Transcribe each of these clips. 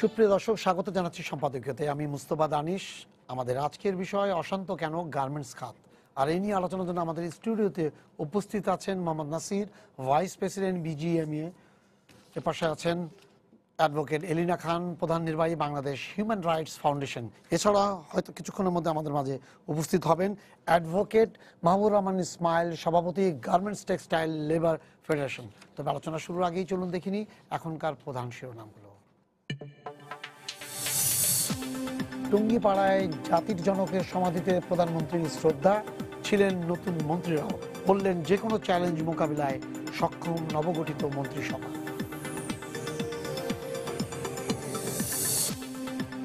সুপ্রিয় দর্শক, স্বাগত জানাচ্ছি সম্পাদকীয়তে। আমি মুস্তফা দানিশ। আমাদের আজকের বিষয় অশান্ত কেন গার্মেন্টস খাত, আর এই নিয়ে আলোচনার জন্য আমাদের স্টুডিওতে উপস্থিত আছেন Mohammad Nasir, vice president BGMEA. এর পাশে আছেন অ্যাডভোকেট এলিনা খান, প্রধান নির্বাহী বাংলাদেশ হিউম্যান রাইটস ফাউন্ডেশন। এছাড়া হয়তো কিছুক্ষণের মধ্যে আমাদের মাঝে উপস্থিত হবেন অ্যাডভোকেট মাহবুর রহমান ইসমাইল, সভাপতি গার্মেন্টস টেক্সটাইল লেবার ফেডারেশন। তবে আলোচনা শুরুর আগেই চলুন দেখিনি এখনকার প্রধান শিরোনামগুলো। টুঙ্গিপাড়ায় জাতির জনকের সমাধিতে প্রধানমন্ত্রীর শ্রদ্ধা, ছিলেন নতুন মন্ত্রীরাও, বললেন যে কোনো চ্যালেঞ্জ মোকাবিলায় সক্ষম নবগঠিত মন্ত্রিসভা।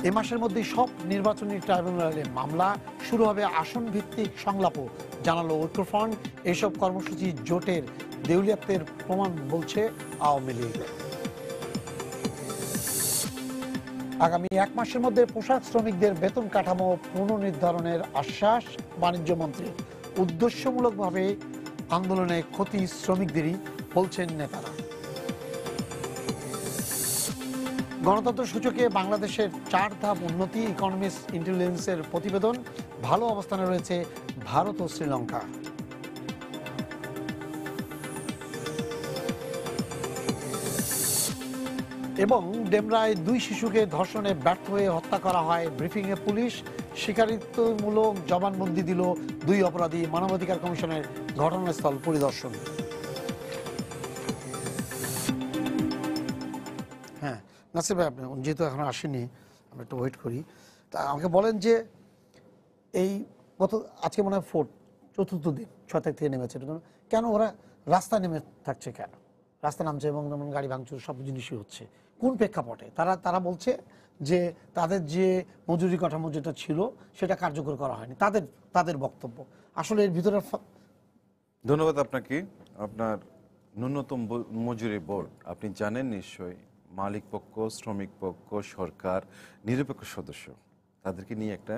এ মাসের মধ্যেই সব নির্বাচনী ট্রাইব্যুনালে মামলা শুরু হবে, আসন ভিত্তিক সংলাপও, জানালো ঐক্যফ্রন্ট। এইসব কর্মসূচি জোটের দেউলিয়াত্বের প্রমাণ, বলছে আওয়ামী লীগ। আগামী এক মাসের মধ্যে পোশাক শ্রমিকদের বেতন কাঠামো পুনর্নির্ধারণের আশ্বাস বাণিজ্য মন্ত্রীর। উদ্দেশ্যমূলকভাবে আন্দোলনে ক্ষতি শ্রমিকদেরই, বলছেন নেতারা। গণতন্ত্র সূচকে বাংলাদেশের 4 ধাপ উন্নতি, ইকোনমিস্ট ইন্টেলিজেন্সের প্রতিবেদন। ভালো অবস্থানে রয়েছে ভারত ও শ্রীলঙ্কা। এবং ডেমরায় 2 শিশুকে ধর্ষণে ব্যর্থ হয়ে হত্যা করা হয়, ব্রিফিংয়ে পুলিশ। স্বীকারোক্তিমূলক জবানবন্দি দিল 2 অপরাধী। মানবাধিকার কমিশনের ঘটনাস্থল পরিদর্শন। হ্যাঁ নাসির ভাই, আপনি যেহেতু এখন আসেনি, আমরা একটু ওয়েট করি। তা আমাকে বলেন যে এই আজকে মনে হয় চতুর্থ দিন, 6 তারিখ থেকে নেমেছে, কেন ওরা রাস্তা নেমে থাকছে? কেন রাস্তা নামছে এবং গাড়ি ভাঙচুর সব জিনিসই হচ্ছে? কোন প্রেক্ষাপটে? তারা বলছে যে তাদের যে মজুরি কাঠামো যেটা ছিল সেটা কার্যকর করা হয়নি, তাদের বক্তব্য। আসলে এর ভিতরে ধন্যবাদ আপনাকে। আপনার ন্যূনতম মজুরি বোর্ড আপনি জানেন নিশ্চয়ই, মালিক পক্ষ, শ্রমিক পক্ষ, সরকার, নিরপেক্ষ সদস্য, তাদেরকে নিয়ে একটা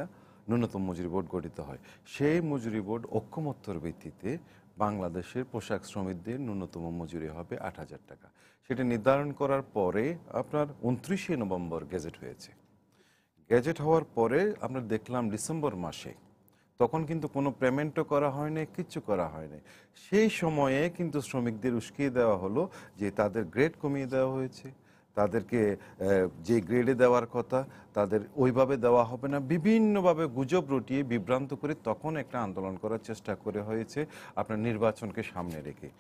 ন্যূনতম মজুরি বোর্ড গঠিত হয়। সেই মজুরি বোর্ড ঐকমত্যর ভিত্তিতে বাংলাদেশের পোশাক শ্রমিকদের ন্যূনতম মজুরি হবে 8,000 টাকা। সেটা নির্ধারণ করার পরে আপনার 29শে নভেম্বর গেজেট হয়েছে। গেজেট হওয়ার পরে আমরা দেখলাম ডিসেম্বর মাসে, তখন কিন্তু কোনো পেমেন্টও করা হয়নি, কিচ্ছু করা হয়নি। সেই সময়ে কিন্তু শ্রমিকদের উস্কিয়ে দেওয়া হলো যে তাদের গ্রেড কমিয়ে দেওয়া হয়েছে, তাদেরকে যে গ্রেডে দেওয়ার কথা তাদের ওইভাবে দেওয়া হবে না। বিভিন্নভাবে গুজব রটিয়ে বিভ্রান্ত করে তখন একটা আন্দোলন করার চেষ্টা করে হয়েছে আপনার নির্বাচনকে সামনে রেখে।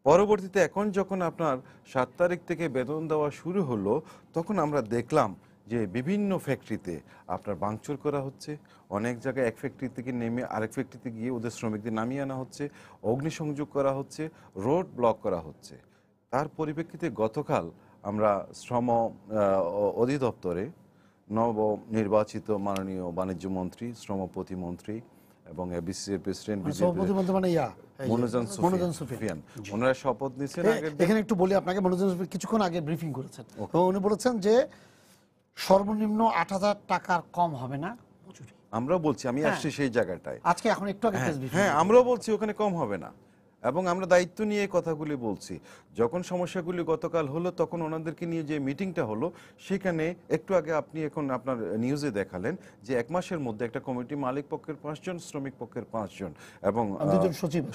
পরবর্তীতে এখন যখন আপনার 7 তারিখ থেকে বেতন দেওয়া শুরু হলো, তখন আমরা দেখলাম যে বিভিন্ন ফ্যাক্টরিতে আপনার ভাঙচুর করা হচ্ছে। অনেক জায়গায় এক ফ্যাক্টরি থেকে নেমে আরেক ফ্যাক্টরিতে গিয়ে ওদের শ্রমিকদের নামিয়ে আনা হচ্ছে, অগ্নিসংযোগ করা হচ্ছে, রোড ব্লক করা হচ্ছে। তার পরিপ্রেক্ষিতে গতকাল আমরা শ্রম অধিদপ্তরে নবনির্বাচিত মাননীয় বাণিজ্য মন্ত্রী, শ্রম প্রতিমন্ত্রী এবং এবিসির প্রেসিডেন্ট মনোজন সুফিয়ান, ওনারা শপথ নিয়েছেন। এখানে একটু বলি আপনাকে, মনোজন সুফিয়ান কিছুক্ষণ আগে ব্রিফিং করেছেন। উনি বলেছেন যে সর্বনিম্ন 8,000 টাকার কম হবে না মজুরি। আমরা বলছি, আমি আসছি সেই জায়গাটায় আজকে, এখন একটু আগে হ্যাঁ আমরাও বলছি ওখানে কম হবে না, এবং আমরা দায়িত্ব নিয়ে কথাগুলি বলছি। যখন সমস্যাগুলি গতকাল হলো, তখন ওনাদেরকে নিয়ে যে মিটিংটা হলো, সেখানে একটু আগে আপনি এখন আপনার নিউজে দেখালেন যে 1 মাসের মধ্যে একটা কমিটি, মালিক পক্ষের 5 জন, শ্রমিক পক্ষের 5 জন এবং 2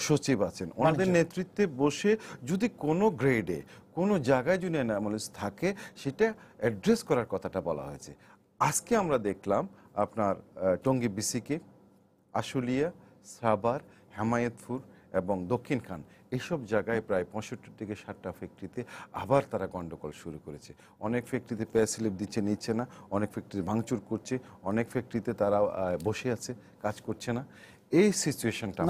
সচিব আছেন, ওনাদের নেতৃত্বে বসে যদি কোনো গ্রেডে কোনো জায়গায় যদি অ্যানোমালিস থাকে সেটা অ্যাড্রেস করার কথাটা বলা হয়েছে। আজকে আমরা দেখলাম আপনার টঙ্গী বিসিকে, আশুলিয়া, সাভার, হেমায়েতপুর এবং দক্ষিণ খান, এইসব জায়গায় প্রায় 65 থেকে 60টা ফ্যাক্টরিতে আবার তারা গন্ডগোল শুরু করেছে। অনেক ফ্যাক্টরিতে পে স্লিপ দিচ্ছে, নিচ্ছে না, অনেক ফ্যাক্টরি ভাঙচুর করছে, অনেক ফ্যাক্টরিতে তারা বসে আছে, কাজ করছে না। এই সিচুয়েশনটা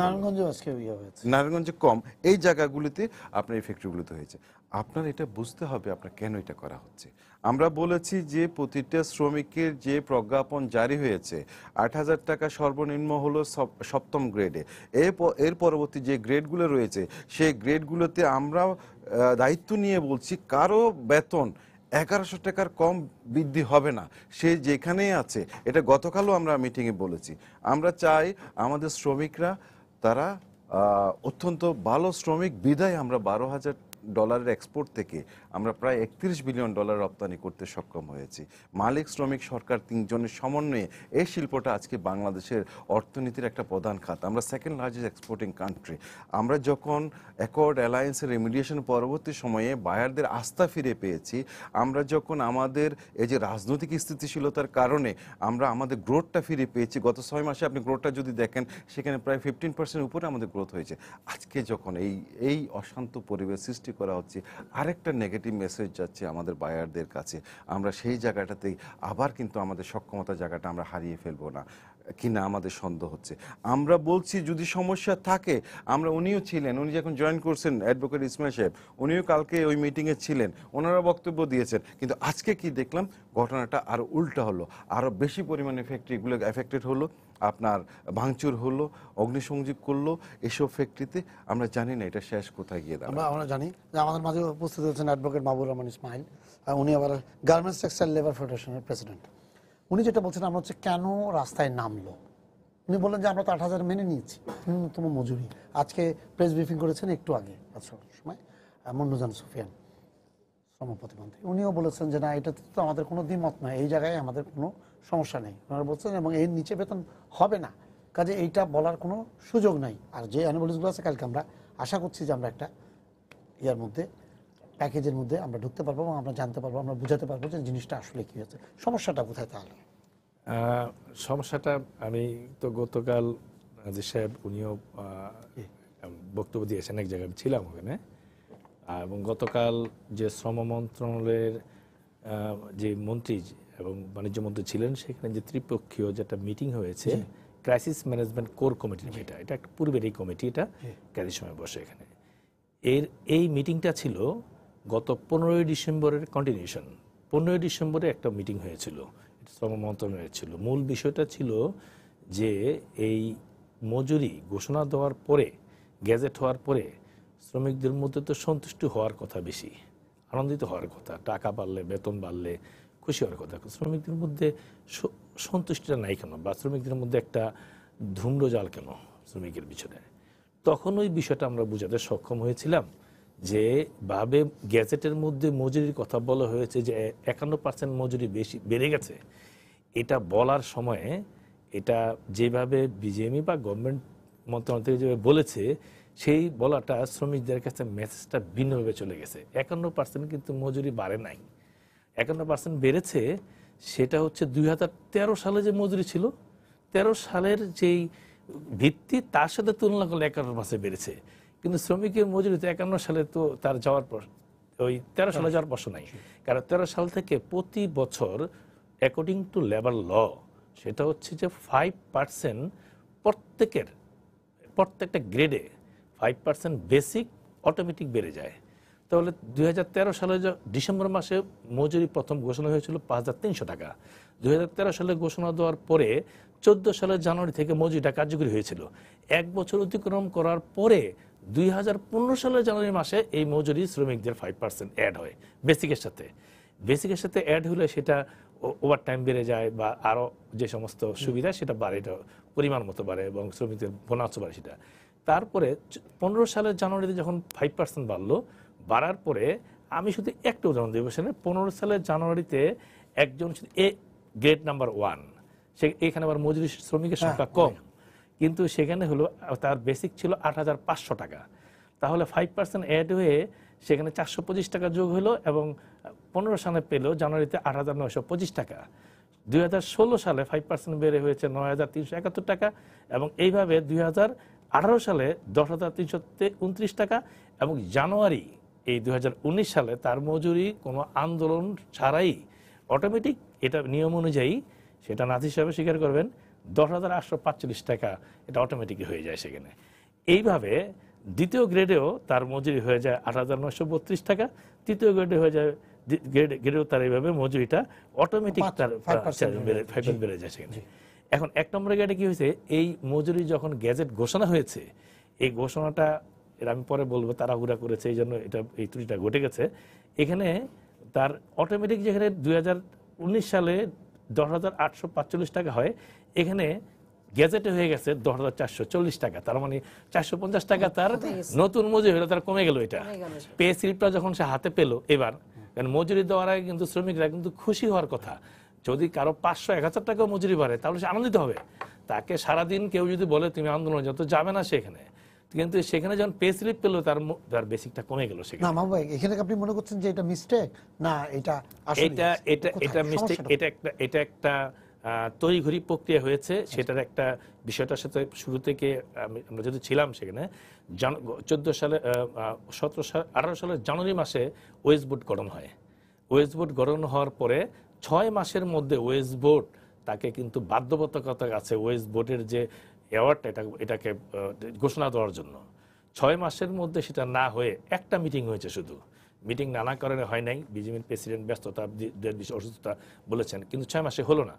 নারায়ণগঞ্জে কম, এই জায়গাগুলিতে আপনার এই ফ্যাক্টরিগুলোতে হয়েছে। আপনার এটা বুঝতে হবে আপনার কেন এটা করা হচ্ছে। আমরা বলেছি যে প্রতিটা শ্রমিকের যে প্রজ্ঞাপন জারি হয়েছে, 8,000 টাকা সর্বনিম্ন হলো 7ম গ্রেডে। এর পরবর্তী যে গ্রেডগুলো রয়েছে সেই গ্রেডগুলোতে আমরা দায়িত্ব নিয়ে বলছি কারো বেতন 1100 টাকার কম বৃদ্ধি হবে না, সে যেখানেই আছে। এটা গতকালও আমরা মিটিংয়ে বলেছি। আমরা চাই আমাদের শ্রমিকরা, তারা অত্যন্ত ভালো শ্রমিক বিধায় আমরা $12,000 এক্সপোর্ট থেকে আমরা প্রায় $31 বিলিয়ন রপ্তানি করতে সক্ষম হয়েছি। মালিক, শ্রমিক, সরকার তিনজনের সমন্বয়ে এই শিল্পটা আজকে বাংলাদেশের অর্থনীতির একটা প্রধান খাত। আমরা সেকেন্ড লার্জেস্ট এক্সপোর্টিং কান্ট্রি। আমরা যখন অ্যাকর্ড অ্যালায়েন্সের রেমিডিয়েশন পরবর্তী সময়ে বায়ারদের আস্থা ফিরে পেয়েছি, আমরা যখন আমাদের এই যে রাজনৈতিক স্থিতিশীলতার কারণে আমরা আমাদের গ্রোথটা ফিরে পেয়েছি, গত 6 মাসে আপনি গ্রোথটা যদি দেখেন সেখানে প্রায় 15% উপরে আমাদের গ্রোথ হয়েছে। আজকে যখন এই অশান্ত পরিবেশ সৃষ্টি করা হচ্ছে, আরেকটা নেগেটিভ মেসেজ যাচ্ছে আমাদের বায়ারদের কাছে, আমরা সেই জায়গাটাতেই আবার কিন্তু আমাদের সক্ষমতা জায়গাটা আমরা হারিয়ে ফেলবো না কিনা আমাদের সন্দেহ হচ্ছে। আমরা বলছি যদি সমস্যা থাকে, উনিও ছিলেন, উনি যখন জয়েন করছেন অ্যাডভোকেট ইসমাইল সাহেব, উনিও কালকে ওই মিটিংয়ে ছিলেন, ওনারা বক্তব্য দিয়েছেন, কিন্তু আজকে কি দেখলাম ঘটনাটা আরো উল্টা হলো, আরো বেশি পরিমাণে ফ্যাক্টরিগুলো এফেক্টেড হলো, আপনার ভাঙচুর হলো, অগ্নিসংযোগ করলো এসব ফ্যাক্টরিতে। আমরা জানি না এটা শেষ কোথায় গিয়ে দাঁড়াবে। আমরা জানি যে আমাদের মাঝে উপস্থিত হচ্ছেন অ্যাডভোকেট মাহবুবুর রহমান ইসমাইল, উনি আবার গার্মেন্টস টেক্সটাইল লেবার ফেডারেশনের প্রেসিডেন্ট। উনি যেটা বলছেন আমরা হচ্ছে কেন রাস্তায় নামলো, উনি বললেন যে আমরা তো 8,000 মেনে নিয়েছি ন্যূনতম মজুরি। আজকে প্রেস ব্রিফিং করেছেন একটু আগে সময় মন্নুজান সুফিয়ান শ্রম প্রতিমন্ত্রী, উনিও বলেছেন যে না, এটাতে তো আমাদের কোনো দ্বিমত নয়, এই জায়গায় আমাদের কোনো সমস্যা নেই ওনারা বলছেন, এবং এর নিচে বেতন হবে না, কাজে এইটা বলার কোনো সুযোগ নাই। আর যে অ্যানুয়ালিসগুলো আছে কালকে আমরা আশা করছি যে আমরা একটা ইয়ার মধ্যে প্যাকেজের মধ্যে আমরা ঢুকতে পারবো এবং আমরা জানতে পারবো, আমরা বুঝাতে পারবো যে জিনিসটা আসলে কী হচ্ছে, সমস্যাটা কোথায়। তাহলে সমস্যাটা আমি তো গতকাল নাজির সাহেব উনিও বক্তব্য দিয়েছেন, এক জায়গায় ছিলাম ওখানে, এবং গতকাল যে শ্রম মন্ত্রণালয়ের যে মন্ত্রী এবং বাণিজ্য মন্ত্রী ছিলেন, সেখানে যে ত্রিপক্ষীয় যেটা মিটিং হয়েছে ক্রাইসিস ম্যানেজমেন্ট কোর কমিটির, এটা একটা পূর্বের এই কমিটি, এটা কাজের সময় বসে এখানে এই মিটিংটা ছিল গত 15ই ডিসেম্বরের কন্টিনিউশন। 15ই ডিসেম্বরে একটা মিটিং হয়েছিল, শ্রম মন্ত্রণালয়ের ছিল। মূল বিষয়টা ছিল যে এই মজুরি ঘোষণা দেওয়ার পরে, গ্যাজেট হওয়ার পরে শ্রমিকদের মধ্যে তো সন্তুষ্ট হওয়ার কথা, বেশি আনন্দিত হওয়ার কথা, টাকা বাড়লে, বেতন বাড়লে খুশি হওয়ার কথা। শ্রমিকদের মধ্যে সন্তুষ্টিটা নাই কেন, বা শ্রমিকদের মধ্যে একটা ধূম্রজাল কেন শ্রমিকের পিছনে? তখন ওই বিষয়টা আমরা বোঝাতে সক্ষম হয়েছিলাম যে ভাবে গ্যাজেটের মধ্যে মজুরির কথা বলা হয়েছে যে 51% মজুরি বেশি বেড়ে গেছে। এটা বলার সময়ে এটা যেভাবে বিজেএমই বা গভর্নমেন্ট মন্ত্রণালয় থেকে যেভাবে বলেছে, সেই বলাটা শ্রমিকদের কাছে মেসেজটা ভিন্নভাবে চলে গেছে। 51% কিন্তু মজুরি বাড়ে নাই, 51% বেড়েছে। সেটা হচ্ছে 2013 সালে যে মজুরি ছিল, 13 সালের যেই ভিত্তি, তার সাথে তুলনা করলে 51% বেড়েছে। কিন্তু শ্রমিকের মজুরি তো 51 সালে তো তার যাওয়ার পর, ওই 13 সালে যাওয়ার প্রশ্ন নাই, কারণ 13 সাল থেকে প্রতি বছর অ্যাকর্ডিং টু লেবার ল সেটা হচ্ছে যে 5% প্রত্যেকটা গ্রেডে 5% বেসিক অটোমেটিক বেড়ে যায়। তাহলে 2013 সালে ডিসেম্বর মাসে মজুরি প্রথম ঘোষণা হয়েছিল 5,300 টাকা। 2013 সালে ঘোষণা দেওয়ার পরে 14 সালের জানুয়ারি থেকে মজুরিটা কার্যকরী হয়েছিল। এক বছর অতিক্রম করার পরে 2015 সালের জানুয়ারি মাসে এই মজুরি শ্রমিকদের 5% অ্যাড হয় বেসিকের সাথে। বেসিকের সাথে অ্যাড হলে সেটা ওভার টাইম বেড়ে যায়, বা আরও যে সমস্ত সুবিধা সেটা বাড়ে, এটা পরিমাণ মতো বাড়ে, এবং শ্রমিকদের বোনাসও বাড়ে সেটা। তারপরে 15 সালের জানুয়ারিতে যখন 5% বাড়লো, বাড়ার পরে আমি শুধু একটা উদাহরণ দেবো, সেখানে 15 সালের জানুয়ারিতে একজন এ গ্রেড নাম্বার 1, সে এখানে আবার মজুরি শ্রমিকের সংখ্যা কম, কিন্তু সেখানে হলো তার বেসিক ছিল 8,500 টাকা। তাহলে 5% অ্যাড হয়ে সেখানে 425 টাকা যোগ হলো, এবং 15 সালে পেল জানুয়ারিতে 8,925 টাকা। 2016 সালে 5% বেড়ে হয়েছে 9,371 টাকা, এবং এইভাবে 2018 সালে 10,329 টাকা, এবং জানুয়ারি এই 2019 সালে তার মজুরি কোনো আন্দোলন ছাড়াই অটোমেটিক, এটা নিয়ম অনুযায়ী, সেটা নাজির সাহেব স্বীকার করবেন, 10,845 টাকা এটা অটোমেটিক হয়ে যায় সেখানে। এইভাবে দ্বিতীয় গ্রেডেও তার মজুরি হয়ে যায় 8,932 টাকা, তৃতীয় গ্রেডে হয়ে যায়, গ্রেডেও তার এইভাবে মজুরিটা অটোমেটিক তার 5% বেড়ে যায় সেখানে। এখন 1 নম্বর গ্রেডে কি হয়েছে, এই মজুরি যখন গ্যাজেট ঘোষণা হয়েছে, এই ঘোষণাটা এর আমি পরে বলবো তাড়াহুড়া করেছে, এই জন্য এটা এই ত্রুটিটা ঘটে গেছে। এখানে তার অটোমেটিক যেখানে 2019 সালে 10,845 টাকা হয়, এখানে গেজেটে হয়ে গেছে 10,440 টাকা, তার মানে 450 টাকা তার নতুন মজুরি হলো, তার কমে গেল। এটা পে স্লিপটা যখন সে হাতে পেলো এবার, কারণ মজুরি দেওয়ার আগে কিন্তু শ্রমিকরা কিন্তু খুশি হওয়ার কথা। যদি কারো 500-1000 টাকা মজুরি বাড়ে তাহলে সে আনন্দিত হবে। তাকে সারাদিন কেউ যদি বলে তুমি আন্দোলন যত যাবে না সেখানে, কিন্তু সেখানে যখন পে স্লিপ পেলো তার বেসিকটা কমে গেল সেখানে। না মামুন ভাই, এখানে আপনি মনে করছেন যে এটা মিস্টেক না এটা আসলে এটা মিস্টেক, এটা একটা তড়িঘড়ি প্রক্রিয়া হয়েছে। সেটার একটা বিষয়টার সাথে শুরু থেকে আমরা যদি ছিলাম সেখানে 14 সালে 17 সালে 18 সালের জানুয়ারি মাসে ওয়েস্ট বোর্ড গঠন হয়। ওয়েস্ট বোর্ড গঠন হওয়ার পরে 6 মাসের মধ্যে ওয়েস্ট বোর্ড তাকে কিন্তু বাধ্যবাধকতা আছে ওয়েস্ট বোর্ডের যে অ্যাওয়ার্ডটা এটাকে ঘোষণা দেওয়ার জন্য। 6 মাসের মধ্যে সেটা না হয়ে একটা মিটিং হয়েছে শুধু। মিটিং নানা কারণে হয় নাই, বিজেপির প্রেসিডেন্ট ব্যস্ততা, অসুস্থতা বলেছেন, কিন্তু 6 মাসে হলো না।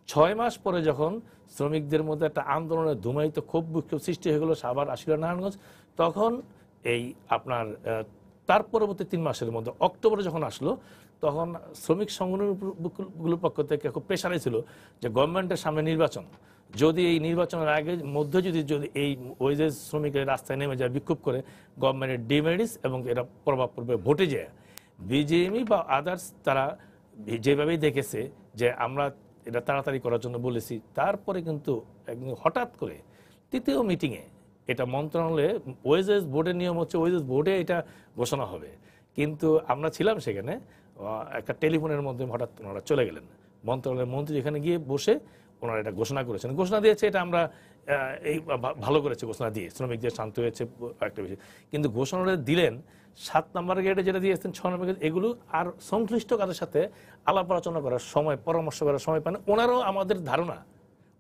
6 মাস পরে যখন শ্রমিকদের মধ্যে একটা আন্দোলনের ধুমায়িত ক্ষোভ বিক্ষোভ সৃষ্টি হয়ে গেলো সাভার, আশুলিয়া, নারায়ণগঞ্জ, তখন এই আপনার তার পরবর্তী 3 মাসের মধ্যে অক্টোবরে যখন আসলো, তখন শ্রমিক সংগঠনগুলোর পক্ষ থেকে খুব প্রেশারে ছিল যে গভর্নমেন্টের সামনে নির্বাচন, যদি এই নির্বাচনের আগে মধ্যে যদি এই ওয়েজেস শ্রমিকের রাস্তায় নেমে যায়, বিক্ষোভ করে, গভর্নমেন্টের ডিমেরিটস এবং এটা প্রভাব পড়বে ভোটে যায়। বিজেএমই বা আদার্স তারা যেভাবেই দেখেছে যে আমরা এটা তাড়াতাড়ি করার জন্য বলেছি, তারপরে কিন্তু একদিন হঠাৎ করে 3য় মিটিংয়ে এটা মন্ত্রণালয়ে ওয়েজেস বোর্ডের নিয়ম হচ্ছে ওয়েজেস বোর্ডে এটা ঘোষণা হবে, কিন্তু আমরা ছিলাম সেখানে, একটা টেলিফোনের মধ্যে হঠাৎ ওনারা চলে গেলেন। মন্ত্রণালয়ের মন্ত্রী এখানে গিয়ে বসে ওনারা এটা ঘোষণা করেছেন, ঘোষণা দিয়েছে, এটা আমরা এই ভালো করেছে ঘোষণা দিয়ে, শ্রমিকদের শান্ত হয়েছে একটা বিষয়। কিন্তু ঘোষণাটা দিলেন 7 নম্বর গেটে যেটা দিয়েছেন, 6 নম্বর গেট, এগুলো আর সংশ্লিষ্ট কাদের সাথে আলাপ আলোচনা করার সময়, পরামর্শ করার সময় পান। ওনারও আমাদের ধারণা,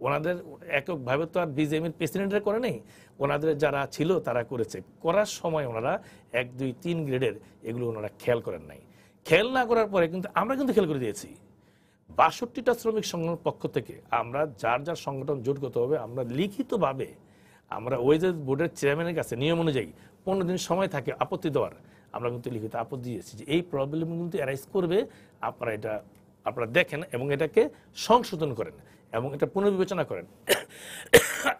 ওনাদের এককভাবে তো আর বিজেপির প্রেসিডেন্টের করে নেই, ওনাদের যারা ছিল তারা করেছে। করার সময় ওনারা 1, 2, 3 গ্রেডের এগুলো ওনারা খেয়াল করেন নাই। খেয়াল না করার পরে কিন্তু আমরা কিন্তু খেয়াল করে দিয়েছি। 62টা শ্রমিক সংগঠনের পক্ষ থেকে আমরা যার যার সংগঠন জোটগতভাবে আমরা লিখিতভাবে আমরা ওয়েজেস বোর্ডের চেয়ারম্যানের কাছে নিয়ম অনুযায়ী 15 দিন সময় থাকে আপত্তি দেওয়ার, আমরা কিন্তু লিখিত আপত্তি দিয়েছি যে এই প্রবলেম কিন্তু অ্যারাইজ করবে, আপনারা দেখেন এবং এটাকে সংশোধন করেন এবং এটা পুনর্বিবেচনা করেন।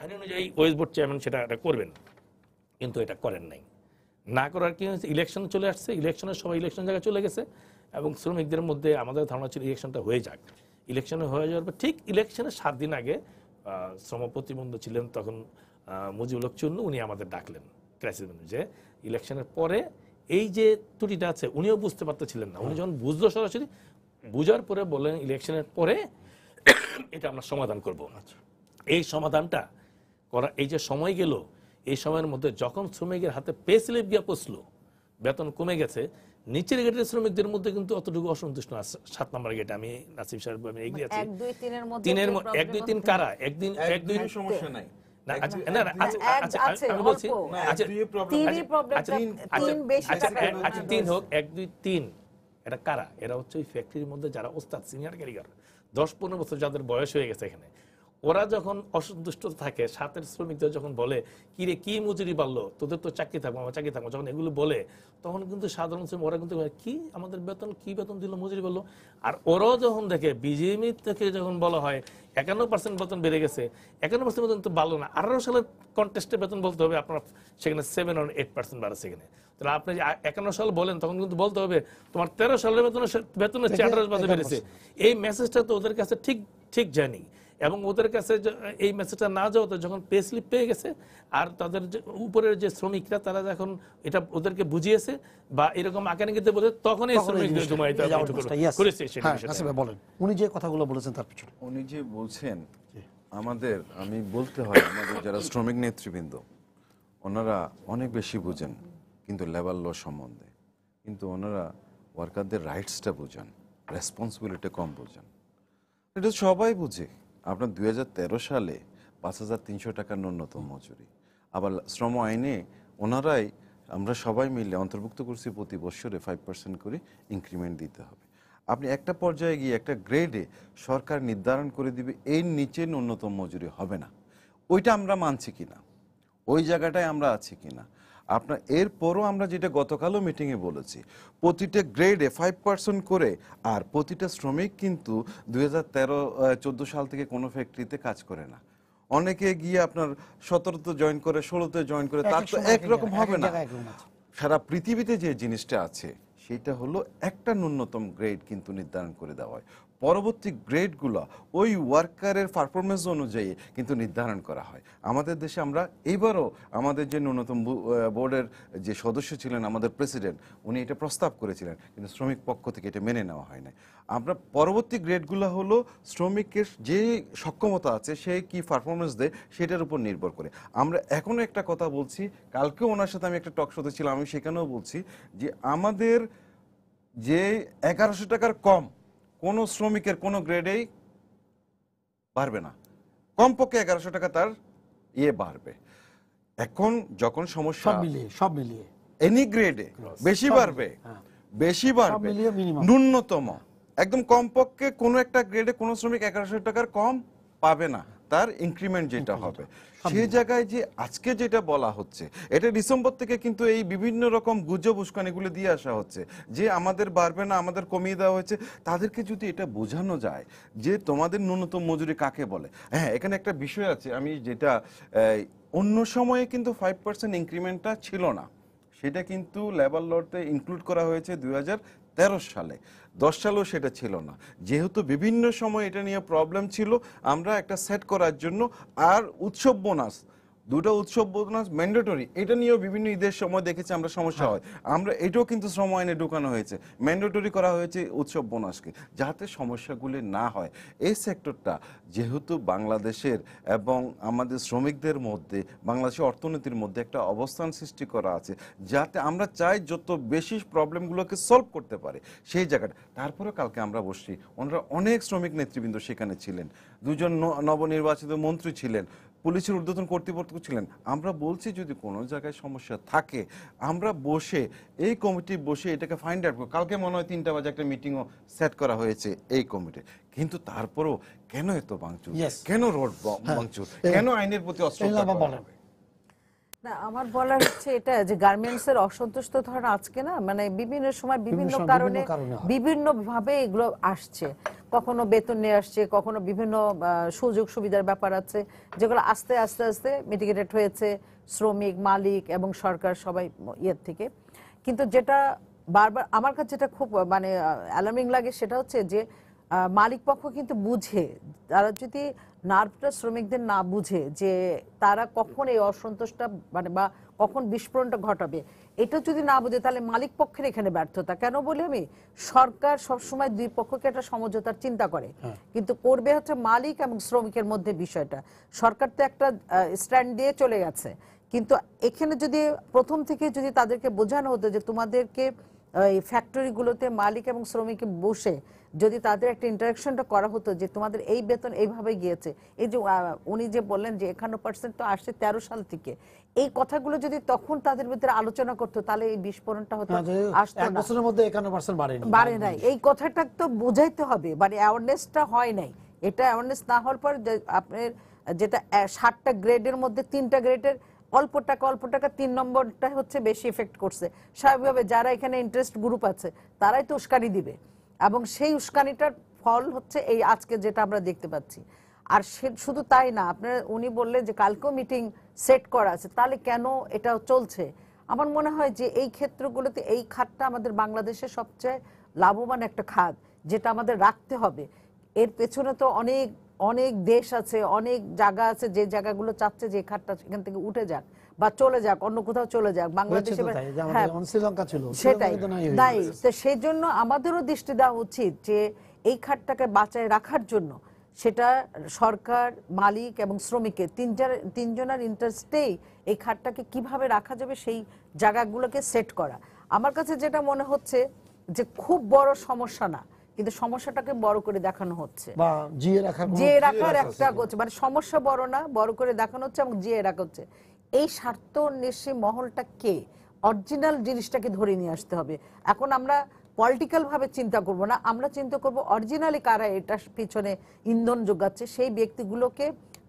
আইন অনুযায়ী ওয়েজেস বোর্ড চেয়ারম্যান সেটা করবেন, কিন্তু এটা করেন নাই। না করার কি হয়েছে, ইলেকশন চলে আসছে, ইলেকশনের সবাই ইলেকশন জায়গায় চলে গেছে এবং শ্রমিকদের মধ্যে আমাদের ধারণা ছিল ইলেকশনটা হয়ে যাক। ইলেকশনে হয়ে যাওয়ার পর ঠিক ইলেকশনের 7 দিন আগে শ্রম প্রতিবন্ধ ছিলেন তখন মুজিবুল হক চুন্নু, উনি আমাদের ডাকলেন ক্রাইসিস ম্যানেজার, যে ইলেকশনের পরে এই যে ত্রুটিটা আছে উনিও বুঝতে পারতেছিলেন না, উনি যখন বুঝলো সরাসরি বুঝার পরে বললেন ইলেকশনের পরে এটা আমরা সমাধান করব। এই সমাধানটা করা, এই যে সময় গেল, এই সময়ের মধ্যে যখন শ্রমিকের হাতে পে স্লিপ গিয়ে পৌঁছলো, বেতন কমে গেছে, নিচের গেটের শ্রমিকদের মধ্যে কিন্তু অতটুকু অসন্তুষ্ট না। 7 নম্বর গেটে আমি নাসিম সাহেব আমি এগিয়ে আছি, 1, 2, 3-এর মধ্যে 1, 2, 3 কারা, 1, 2 সমস্যা নাই। আমি বলছি, আচ্ছা 3 হোক, 1, 2, 3, এটা কারা? এরা হচ্ছে ওই ফ্যাক্টরির মধ্যে যারা ওস্তাদ, সিনিয়র কারিগর, 10-15 বছর যাদের বয়স হয়ে গেছে এখানে, ওরা যখন অসন্তুষ্ট থাকে, সাথের শ্রমিকদের যখন বলে কি রে কি মজুরি বাড়লো, তোদের তো চাকরি থাকবো, আমার চাকরি থাকবো, যখন এগুলো বলে তখন কিন্তু সাধারণ শ্রমিক ওরা কিন্তু কি আমাদের বেতন কি বেতন দিল, মজুরি বাড়লো। আর ওরাও যখন দেখে বিজেপি থেকে যখন বলা হয় 51% বেতন বেড়ে গেছে, 51% বেতন তো বাড়লো না, 18 সালের কন্টেস্টে বেতন বলতে হবে আপনার সেখানে 7 or 8% বাড়ছে সেখানে। তাহলে আপনি যে 51 সাল বলেন তখন কিন্তু বলতে হবে তোমার 13 সালের বেতনের 18% বেড়েছে। এই মেসেজটা তো ওদের কাছে ঠিক জানি, এবং ওদের কাছে এই মেসেজটা না যাওয়াতে যখন পে স্লিপ পেয়ে গেছে আর তাদের উপরের যে শ্রমিকরা তারা যখন এটা ওদেরকে বুঝিয়েছে বা এরকম আকাঙ্ক্ষিতে বলে, তখন এই শ্রমিকদের বলেন উনি যে কথাগুলো বলেছেন তার পিছনে উনি যে বলছেন আমাদের, আমি বলতে হয় আমাদের যারা শ্রমিক নেতৃবৃন্দ ওনারা অনেক বেশি বুঝেন কিন্তু লেবার ল সম্বন্ধে, কিন্তু ওনারা ওয়ার্কারদের রাইটসটা বুঝেন, রেসপন্সিবিলিটি কম বুঝেন। এটা সবাই বুঝে। আপনার 2013 সালে 5,300 টাকার ন্যূনতম মজুরি, আবার শ্রম আইনে ওনারাই আমরা সবাই মিলে অন্তর্ভুক্ত করছি প্রতি বছরে 5% করে ইনক্রিমেন্ট দিতে হবে। আপনি একটা পর্যায়ে গিয়ে একটা গ্রেডে সরকার নির্ধারণ করে দিবে এর নিচে ন্যূনতম মজুরি হবে না, ওইটা আমরা মানছি কিনা, ওই জায়গাটায় আমরা আছি কিনা। আপনার এরপরও আমরা যেটা গতকালও মিটিংয়ে বলেছি, প্রতিটা গ্রেডে 5% করে, আর প্রতিটা শ্রমিক কিন্তু 2013-14 সাল থেকে কোনো ফ্যাক্টরিতে কাজ করে না, অনেকে গিয়ে আপনার 17তে জয়েন করে, 16তে জয়েন করে, তার তো একরকম হবে না। সারা পৃথিবীতে যে জিনিসটা আছে সেটা হলো একটা ন্যূনতম গ্রেড কিন্তু নির্ধারণ করে দেওয়া হয়, পরবর্তী গ্রেডগুলো ওই ওয়ার্কারের পারফরমেন্স অনুযায়ী কিন্তু নির্ধারণ করা হয়। আমাদের দেশে আমরা এইবারও আমাদের যে ন্যূনতম বোর্ডের যে সদস্য ছিলেন, আমাদের প্রেসিডেন্ট, উনি এটা প্রস্তাব করেছিলেন, কিন্তু শ্রমিক পক্ষ থেকে এটা মেনে নেওয়া হয় না। আমরা পরবর্তী গ্রেডগুলো হলো শ্রমিকের যে সক্ষমতা আছে, সে কি পারফরমেন্স দেয় সেটার উপর নির্ভর করে। আমরা এখনো একটা কথা বলছি, কালকেও ওনার সাথে আমি একটা টক শোতে ছিলাম, আমি সেখানেও বলছি যে আমাদের যে 1100 টাকার কম কোনো শ্রমিকের কোনো গ্রেডেই বাড়বে না, কমপক্ষে 1100 টাকা তার বাড়বে। এখন যখন সমস্যা সব মিলিয়ে এনি গ্রেডে বেশি বাড়বে, বেশি বাড়বে, ন্যূনতম একদম কমপক্ষে কোনো একটা গ্রেডে কোনো শ্রমিক 1100 টাকার কম পাবে না, তার ইনক্রিমেন্ট যেটা হবে। সেই জায়গায় যে আজকে যেটা বলা হচ্ছে, এটা ডিসেম্বর থেকে কিন্তু এই বিভিন্ন রকম গুজব উস্কানিগুলো দিয়ে আসা হচ্ছে যে আমাদের বাড়বে না, আমাদের কমিয়ে দেওয়া হয়েছে। তাদেরকে যদি এটা বোঝানো যায় যে তোমাদের ন্যূনতম মজুরি কাকে বলে। হ্যাঁ, এখানে একটা বিষয় আছে, আমি যেটা অন্য সময়ে কিন্তু 5% ইনক্রিমেন্টটা ছিল না, সেটা কিন্তু লেবার লতে ইনক্লুড করা হয়েছে 2013 সালে। 10 সালেও সেটা ছিল না, যেহেতু বিভিন্ন সময় এটা নিয়ে প্রবলেম ছিল। আমরা একটা সেট করার জন্য আর উৎসব বোনাস, দুটো উৎসব বোনাস ম্যান্ডেটরি, এটা নিয়েও বিভিন্ন ঈদের সময় দেখেছি আমরা সমস্যা হয়। আমরা এটাও কিন্তু শ্রম আইনে ঢোকানো হয়েছে, ম্যান্ডেটরি করা হয়েছে উৎসব বোনাসকে, যাতে সমস্যাগুলি না হয়। এই সেক্টরটা যেহেতু বাংলাদেশের এবং আমাদের শ্রমিকদের মধ্যে, বাংলাদেশের অর্থনীতির মধ্যে একটা অবস্থান সৃষ্টি করা আছে, যাতে আমরা চাই যত বেশি প্রবলেমগুলোকে সলভ করতে পারে সেই জায়গাটা। তারপরে কালকে আমরা বসছি, ওনারা অনেক শ্রমিক নেতৃবৃন্দ সেখানে ছিলেন, দুজন নবনির্বাচিত মন্ত্রী ছিলেন, পুলিশের ঊর্ধ্বতন কর্তৃপক্ষ ছিলেন। আমরা বলছি যদি কোনো জায়গায় সমস্যা থাকে আমরা বসে এই কমিটি বসে এটাকে ফাইন্ড আউট করব। কালকে মনে হয় 3টা বাজে একটা মিটিংও সেট করা হয়েছে এই কমিটি, কিন্তু তারপরেও কেন এত ভাঙচুর, কেন রোড ভাঙচুর, কেন আইনের প্রতি অশ্রদ্ধা করা হবে? না, আমার বলার হচ্ছে এটা যে গার্মেন্টস এর অসন্তোষ তো ধরেন আজকে না, মানে বিভিন্ন সময় বিভিন্ন কারণে বিভিন্ন ভাবে এগুলো আসছে। কখনো বেতন নিয়ে আসছে, কখনো বিভিন্ন সুযোগ সুবিধার ব্যাপার আছে, যেগুলো আস্তে আস্তে আস্তে মিটিগেটেড হয়েছে শ্রমিক, মালিক এবং সরকার সবাই ইয়ের থেকে। কিন্তু যেটা বারবার আমার কাছে যেটা খুব মানে অ্যালার্মিং লাগে সেটা হচ্ছে যে মালিক পক্ষ কিন্তু বুঝে, তারা যদি নার্ভটা শ্রমিকদের না বুঝে যে তারা কখন এই অসন্তোষটা মানে বা কখন বিস্ফোরণটা ঘটাবে, এটা যদি না বুঝে তাহলে মালিক পক্ষের এখানে ব্যর্থতা। কেন বলি আমি, সরকার সবসময় দুই পক্ষকে একটা সমঝোতার চিন্তা করে, কিন্তু করবে হচ্ছে মালিক এবং শ্রমিকের মধ্যে বিষয়টা। সরকার তো একটা স্ট্যান্ড দিয়ে চলে গেছে, কিন্তু এখানে যদি প্রথম থেকে যদি তাদেরকে বোঝানো হতো যে তোমাদেরকে এই ফ্যাক্টরিগুলোতে মালিক এবং শ্রমিক বসে যদি তাদের একটা ইন্টারাকশনটা করা হতো যে তোমাদের এই বেতন এইভাবে গিয়েছে, এই যে উনি যে বললেন যে 51% তো আসছে 13 সাল থেকে, এই কথাগুলো যদি তখন তাদের ভিতরে আলোচনা করতো তাহলে এই বিস্ফোরণটা হতো আসতো না। এক বছরের মধ্যে 51% বাড়ে নাই, এই কথাটা তো বোঝাইতে হবে, মানে অ্যাওয়ারনেসটা হয় নাই। এটা অ্যাওয়ারনেস না হওয়ার পর আপনার যেটা 60টা গ্রেডের মধ্যে 3টা গ্রেডের অল্প টাকা 3 নম্বরটা হচ্ছে বেশি এফেক্ট করছে। স্বাভাবিকভাবে যারা এখানে ইন্টারেস্ট গ্রুপ আছে তারাই তো উস্কানি দিবে, এবং সেই উস্কানিটার ফল হচ্ছে এই আজকে যেটা আমরা দেখতে পাচ্ছি। আর শুধু তাই না, আপনার উনি বললেন যে কালকেও মিটিং সেট করা আছে, তাহলে কেন এটা চলছে? আমার মনে হয় যে এই ক্ষেত্রগুলোতে এই খাতটা আমাদের বাংলাদেশের সবচেয়ে লাভবান একটা খাত, যেটা আমাদের রাখতে হবে। এর পেছনে তো অনেক অনেক দেশ আছে, অনেক জায়গা আছে যে জায়গাগুলো চাচ্ছে যে খাতটা এখান থেকে উঠে যাক বা চলে যাক, অন্য কোথাও চলে যাক। বাংলাদেশে শ্রীলঙ্কা ছিল সেটাই নাই, তো সেই জন্য আমাদেরও দৃষ্টি দেওয়া উচিত যে এই খাতটাকে বাঁচায় রাখার জন্য সেটা সরকার, মালিক এবং শ্রমিকের তিনজনের ইন্টারেস্টেই এই খাতটাকে কিভাবে রাখা যাবে সেই জায়গাগুলোকে সেট করা। আমার কাছে যেটা মনে হচ্ছে যে খুব বড় সমস্যা না, কিন্তু সমস্যাটাকে বড় করে দেখানো হচ্ছে বা জিয়ে রাখার একটা মানে সমস্যা বড় না, বড় করে দেখানো হচ্ছে এবং জিয়ে রাখা হচ্ছে। এই স্বার্থ নিশ্চয়ই মহলটা কে, অরিজিনাল জিনিসটাকে ধরে নিয়ে আসতে হবে। এখন আমরা পলিটিক্যাল ভাবে চিন্তা করব না, আমরা চিন্তা করব অরিজিনালি কারা এটার পিছনে ইন্ধন যোগাচ্ছে, সেই ব্যক্তিগুলোকে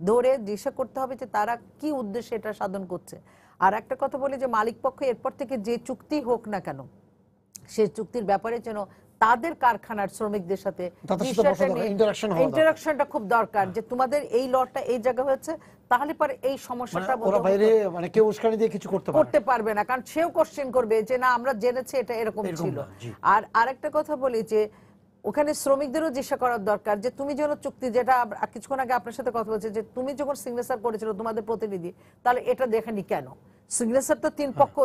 ধরে দিশা করতে হবে যে তারা কি উদ্দেশ্যে এটা সাধন করছে। আর একটা কথা বলি যে মালিক পক্ষ এরপর থেকে যে চুক্তি হোক না কেন, সেই চুক্তির ব্যাপারে যেন তাদের কারখানার শ্রমিকদের সাথে তাদের সাথে বসা দরকার, interaction হওয়া দরকার। ইন্টারাকশনটা খুব দরকার, যে তোমাদের এই লটটা এই জায়গা হয়েছে, তাহলে পরে এই সমস্যাটা ওরা বাইরে মানে কেউ উস্কানি দিয়ে কিছু করতে পারে করতে পারবে না, কারণ সেও কোশ্চেন করবে যে না আমরা জেনেছি এটা এরকম ছিল। আর আরেকটা কথা বলি যে ওখানে শ্রমিকদেরও জিজ্ঞাসা করার দরকার যে তুমি যখন চুক্তি, যেটা কিছুক্ষণ আগে আপনার সাথে কথা বলছে, যে তুমি যখন সিগনেচার করেছিল তোমাদের প্রতিনিধি, তাহলে এটা দেখেনি কেন? সিগনেচার তো 3 পক্ষ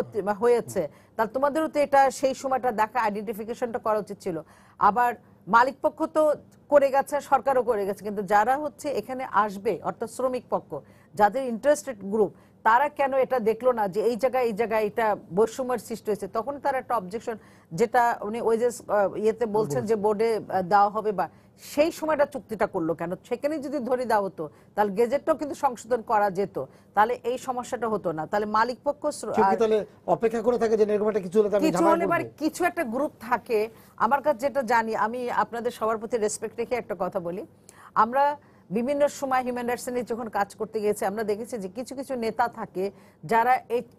হয়েছে, তাহলে তোমাদেরও তো এটা সেই সময়টা দেখা, আইডেন্টিফিকেশনটা করা উচিত ছিল। আবার মালিক পক্ষ তো করে গেছে, সরকারও করে গেছে, কিন্তু যারা হচ্ছে এখানে আসবে অর্থাৎ শ্রমিক পক্ষ, যাদের ইন্টারেস্টেড গ্রুপ, তারা কেন এটা দেখলো না যে এই জায়গায় এটা বৈষম্যের সৃষ্টি হয়েছে? তখন তারা একটা অবজেকশন, যেটা উনি ওই যে ইয়েতে বলছেন যে বোর্ডে দেওয়া হবে, বা সেই সময়টা চুক্তিটা করলো কেন? সেখানে যদি ধরে দেওয়া হতো তাহলে গেজেটটাও কিন্তু সংশোধন করা যেত, তাহলে এই সমস্যাটা হতো না। তাহলে মালিক পক্ষ তাহলে অপেক্ষা করে থাকে যে এরকম একটা কিছু হলে আমি কিছু হলে এবার কিছু একটা গ্রুপ থাকে। আমার কাছে যেটা জানি, আমি আপনাদের সবার প্রতি রেসপেক্ট রেখে একটা কথা বলি, আমরা বিভিন্ন সময় হিউম্যান রাইটস নিয়ে যখন কাজ করতে গিয়েছি, আমরা দেখেছি যে কিছু কিছু নেতা থাকে যারা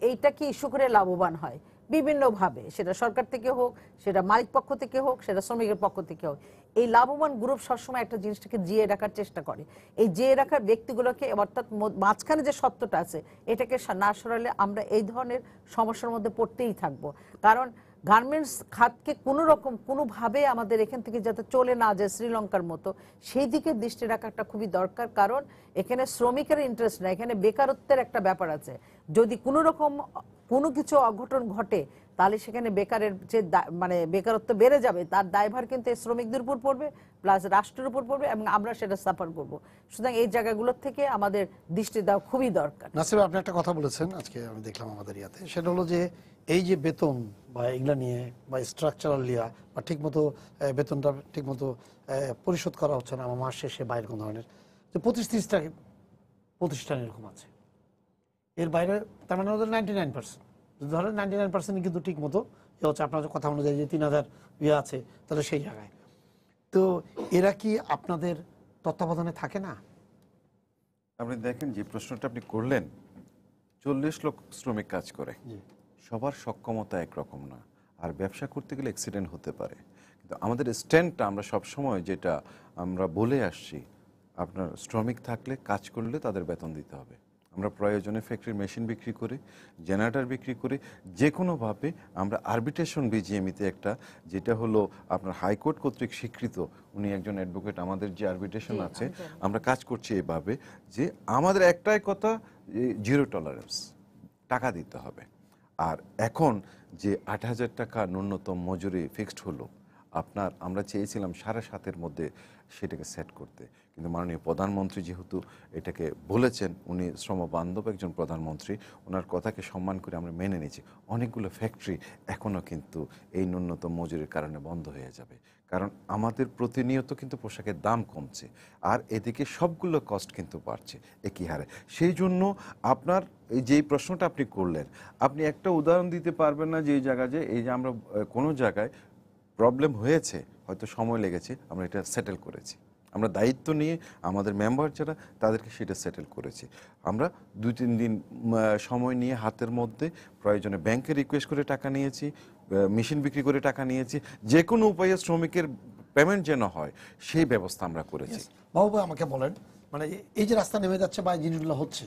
এইটাকে ইস্যু করে লাভবান হয় বিভিন্নভাবে, সেটা সরকার থেকে হোক, সেটা মালিক পক্ষ থেকে হোক, সেটা শ্রমিকের পক্ষ থেকে হোক। এই লাভবান গ্রুপ সবসময় একটা জিনিসটাকে জিয়ে রাখার চেষ্টা করে। এই জিয়ে রাখার ব্যক্তিগুলোকে, অর্থাৎ মাঝখানে যে সত্যটা আছে এটাকে না সরালে আমরা এই ধরনের সমস্যার মধ্যে পড়তেই থাকবো। কারণ গার্মেন্টস খাতকে কোনো রকম কোনোভাবে আমাদের এখান থেকে যাতে চলে না যায় শ্রীলঙ্কার মতো, সেই দিকে দৃষ্টি রাখাটা খুবই দরকার। কারণ এখানে শ্রমিকের ইন্টারেস্ট না, এখানে বেকারত্বের একটা ব্যাপার আছে। যদি কোনো রকম কোনো কিছু অঘটন ঘটে, তাহলে সেখানে বেকারের যে মানে বেকারত্ব বেড়ে যাবে, তার দায়ভার কিন্তু এই শ্রমিকদের উপর পড়বে, প্লাস রাষ্ট্রের উপর পড়বে, এবং আমরা সেটা সাফার করব। সুতরাং এই জায়গাগুলোর থেকে আমাদের দৃষ্টি দেওয়া খুবই দরকার। নাসির, আপনি একটা কথা বলেছেন আজকে আমি দেখলাম আমাদের ইয়াতে, সেটা হলো যে এই যে বেতন বা এগুলা নিয়ে বা স্ট্রাকচারাল লিয়া বা ঠিকমতো বেতনটা ঠিকমতো পরিশোধ করা হচ্ছে না, আমার মাস শেষে বাইরে কোনো ধরনের যে 25-30টা প্রতিষ্ঠান এরকম আছে, এর বাইরে তার মানে ওদের 99%, ধরেন 99% কিন্তু ঠিক মতো হচ্ছে আপনার কথা অনুযায়ী যে 3000 ইয়ে আছে, তাহলে সেই জায়গায় তো এরা কি আপনাদের তত্ত্বাবধানে থাকে না? আপনি দেখেন যে প্রশ্নটা আপনি করলেন, 40 লাখ শ্রমিক কাজ করে, সবার সক্ষমতা একরকম না, আর ব্যবসা করতে গেলে অ্যাক্সিডেন্ট হতে পারে। কিন্তু আমাদের স্ট্যান্ডটা আমরা সবসময় যেটা আমরা বলে আসছি, আপনার শ্রমিক থাকলে কাজ করলে তাদের বেতন দিতে হবে। আমরা প্রয়োজনে ফ্যাক্টরির মেশিন বিক্রি করি, জেনারেটর বিক্রি করি, যে কোনোভাবে আমরা আরবিট্রেশন বিজিএমইতে একটা, যেটা হলো আপনার হাইকোর্ট কর্তৃক স্বীকৃত, উনি একজন অ্যাডভোকেট, আমাদের যে আরবিট্রেশন আছে আমরা কাজ করছি এভাবে যে আমাদের একটাই কথা, জিরো টলারেন্স, টাকা দিতে হবে। আর এখন যে 8,000 টাকা ন্যূনতম মজুরি ফিক্সড হলো, আপনার আমরা চেয়েছিলাম 7.5-এর মধ্যে সেটাকে সেট করতে, কিন্তু মাননীয় প্রধানমন্ত্রী যেহেতু এটাকে বলেছেন, উনি শ্রমবান্ধব একজন প্রধানমন্ত্রী, ওনার কথাকে সম্মান করে আমরা মেনে নিয়েছি। অনেকগুলো ফ্যাক্টরি এখনও কিন্তু এই ন্যূনতম মজুরির কারণে বন্ধ হয়ে যাবে, কারণ আমাদের প্রতিনিয়ত কিন্তু পোশাকের দাম কমছে, আর এদিকে সবগুলো কস্ট কিন্তু বাড়ছে একই হারে। সেই জন্য আপনার এই যে প্রশ্নটা আপনি করলেন, আপনি একটা উদাহরণ দিতে পারবেন না যে এই জায়গায় যে এই যে আমরা কোনো জায়গায় প্রবলেম হয়েছে, হয়তো সময় লেগেছে, আমরা এটা সেটেল করেছি, আমরা দায়িত্ব নিয়ে আমাদের মেম্বার যারা তাদেরকে সেটা সেটেল করেছি। আমরা 2-3 দিন সময় নিয়ে হাতের মধ্যে প্রয়োজনে ব্যাংকে রিকোয়েস্ট করে টাকা নিয়েছি, মেশিন বিক্রি করে টাকা নিয়েছি, যে কোনো উপায়ে শ্রমিকের পেমেন্ট যেন হয় সেই ব্যবস্থা আমরা করেছি। বাবু আমাকে বলেন, মানে এই যে রাস্তা নেমে যাচ্ছে বা এই জিনিসগুলো হচ্ছে,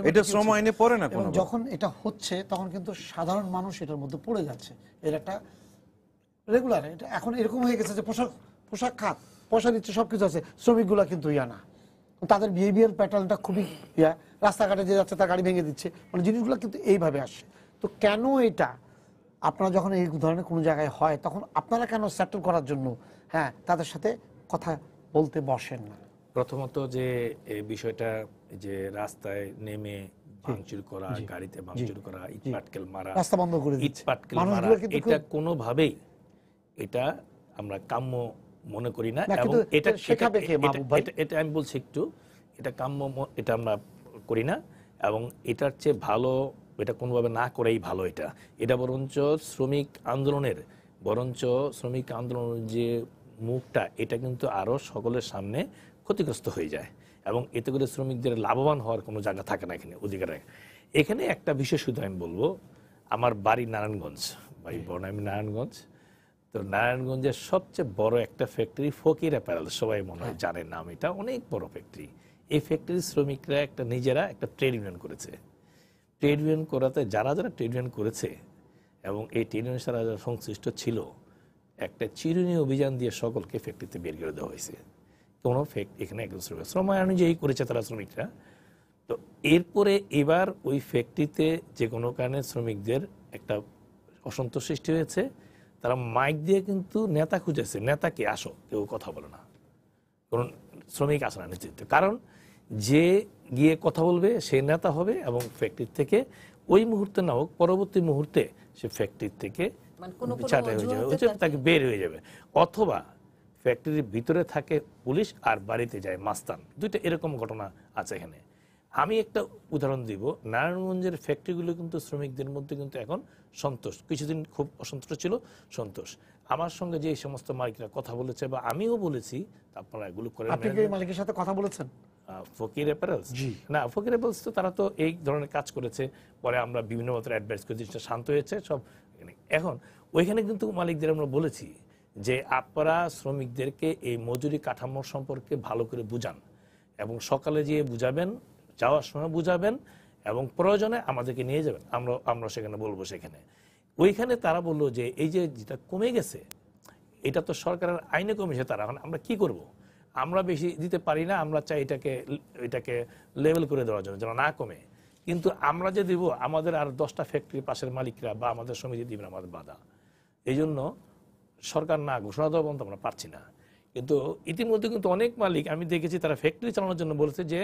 এটা শ্রম আইনে পড়ে না কোনো, যখন এটা হচ্ছে তখন কিন্তু সাধারণ মানুষ এটার মধ্যে পড়ে যাচ্ছে। এর একটা রেগুলার এটা এখন এরকম হয়ে গেছে যে পোশাক খাত পয়সা দিচ্ছে, সবকিছু আছে, শ্রমিকগুলা কিন্তু ইয়া না, তাদের বিহেভিয়ার প্যাটার্নটা খুবই ইয়া, রাস্তাঘাটে যে যাচ্ছে তার গাড়ি ভেঙে দিচ্ছে, মানে জিনিসগুলো কিন্তু এইভাবে আসে। তো কেন এটা আপনারা যখন এই ধরনের কোনো জায়গায় হয় তখন আপনারা কেন সেটেল করার জন্য তাদের সাথে কথা বলতে বসেন না? প্রথমত যে এই বিষয়টা, যে রাস্তায় নেমে ভাঙচুর করা, গাড়িতে ভাঙচুর করা, ইট পাটকেল মারা, রাস্তা বন্ধ করে দিচ্ছে, ইট পাটকেল মারা, এটা কোনোভাবেই এটা আমরা কাম্য মনে করি না। এবং এটা আমি বলছি একটু, এটা কাম্য এটা আমরা করি না, এবং এটার চেয়ে ভালো এটা কোনোভাবে না করেই ভালো। এটা বরঞ্চ শ্রমিক আন্দোলনের যে মুখটা, এটা কিন্তু আরো সকলের সামনে ক্ষতিগ্রস্ত হয়ে যায়, এবং এতে করে শ্রমিকদের লাভবান হওয়ার কোনো জায়গা থাকে না এখানে, অধিকার। এখানে একটা বিষয় শুধু আমি বলবো, আমার বাড়ি নারায়ণগঞ্জ, বাড়ি বর্ণামী নারায়ণগঞ্জ, তো নারায়ণগঞ্জের সবচেয়ে বড় একটা ফ্যাক্টরি ফকির অ্যাপারেল, সবাই মনে হয় জানেন নাম, এটা অনেক বড় ফ্যাক্টরি। এই ফ্যাক্টরির শ্রমিকরা নিজেরা একটা ট্রেড ইউনিয়ন করেছে। ট্রেড ইউনিয়ন করাতে যারা যারা ট্রেড ইউনিয়ন করেছে এবং এই ট্রেড ইউনিয়নের সাথে যারা সংশ্লিষ্ট ছিল, একটা চিরুনি অভিযান দিয়ে সকলকে ফ্যাক্টরিতে বের করে দেওয়া হয়েছে। কোনো এখানে একজন শ্রম আইন অনুযায়ী করেছে তারা শ্রমিকরা। তো এরপরে এবার ওই ফ্যাক্টরিতে যে কোনো কারণে শ্রমিকদের একটা অসন্তোষ সৃষ্টি হয়েছে। তারা মাইক দিয়ে কিন্তু নেতা খুঁজেছে, নেতাকে আসো, কেউ কথা বলে না, কারণ শ্রমিক আসে না নেতৃত্ব। কারণ যে গিয়ে কথা বলবে সে নেতা হবে এবং ফ্যাক্টরি থেকে ওই মুহূর্তে না হোক পরবর্তী মুহূর্তে সে ফ্যাক্টরি থেকে ছাঁটাই হয়ে যাবে, তাকে বের হয়ে যাবে। অথবা ফ্যাক্টরির ভিতরে থাকে পুলিশ আর বাড়িতে যায় মাস্তান, দুইটা এরকম ঘটনা আছে এখানে। আমি একটা উদাহরণ দিব, নারায়ণগঞ্জের ফ্যাক্টরিগুলো কিন্তু শ্রমিকদের মধ্যে কিন্তু এখন সন্তোষ, কিছুদিন খুব অসন্তোষ ছিল, সন্তোষ। আমার সঙ্গে যে সমস্ত মালিকরা কথা বলেছে বা আমিও বলেছি, আপনারা এগুলো করেন। আপনি কি মালিকের সাথে কথা বলেছেন? ফকির অ্যাপারেলস না, ফকির অ্যাপারেলস তো তারা তো এই ধরনের কাজ করেছে, পরে আমরা বিভিন্ন মতো অ্যাডভাইস করে জিনিসটা শান্ত হয়েছে সব। এখন ওইখানে কিন্তু মালিকদের আমরা বলেছি যে আপনারা শ্রমিকদেরকে এই মজুরি কাঠামো সম্পর্কে ভালো করে বুঝান এবং সকালে গিয়ে বুঝাবেন, যাওয়ার সময় বুঝাবেন এবং প্রয়োজনে আমাদেরকে নিয়ে যাবেন, আমরা সেখানে বলবো। সেখানে ওইখানে তারা বললো যে এই যে যেটা কমে গেছে এটা তো সরকারের আইনে কমেছে, তারা এখন আমরা কি করব, আমরা বেশি দিতে পারি না, আমরা চাই এটাকে লেভেল করে দেওয়ার জন্য যেন না কমে। কিন্তু আমরা যে দিব আমাদের আর 10টা ফ্যাক্টরি পাশের মালিকরা বা আমাদের সমিতি দিবেন আমাদের বাধা। এই জন্য সরকার না ঘোষণা দেওয়া পর্যন্ত আমরা পারছি না। কিন্তু ইতিমধ্যে কিন্তু অনেক মালিক আমি দেখেছি তারা ফ্যাক্টরি চালানোর জন্য বলেছে যে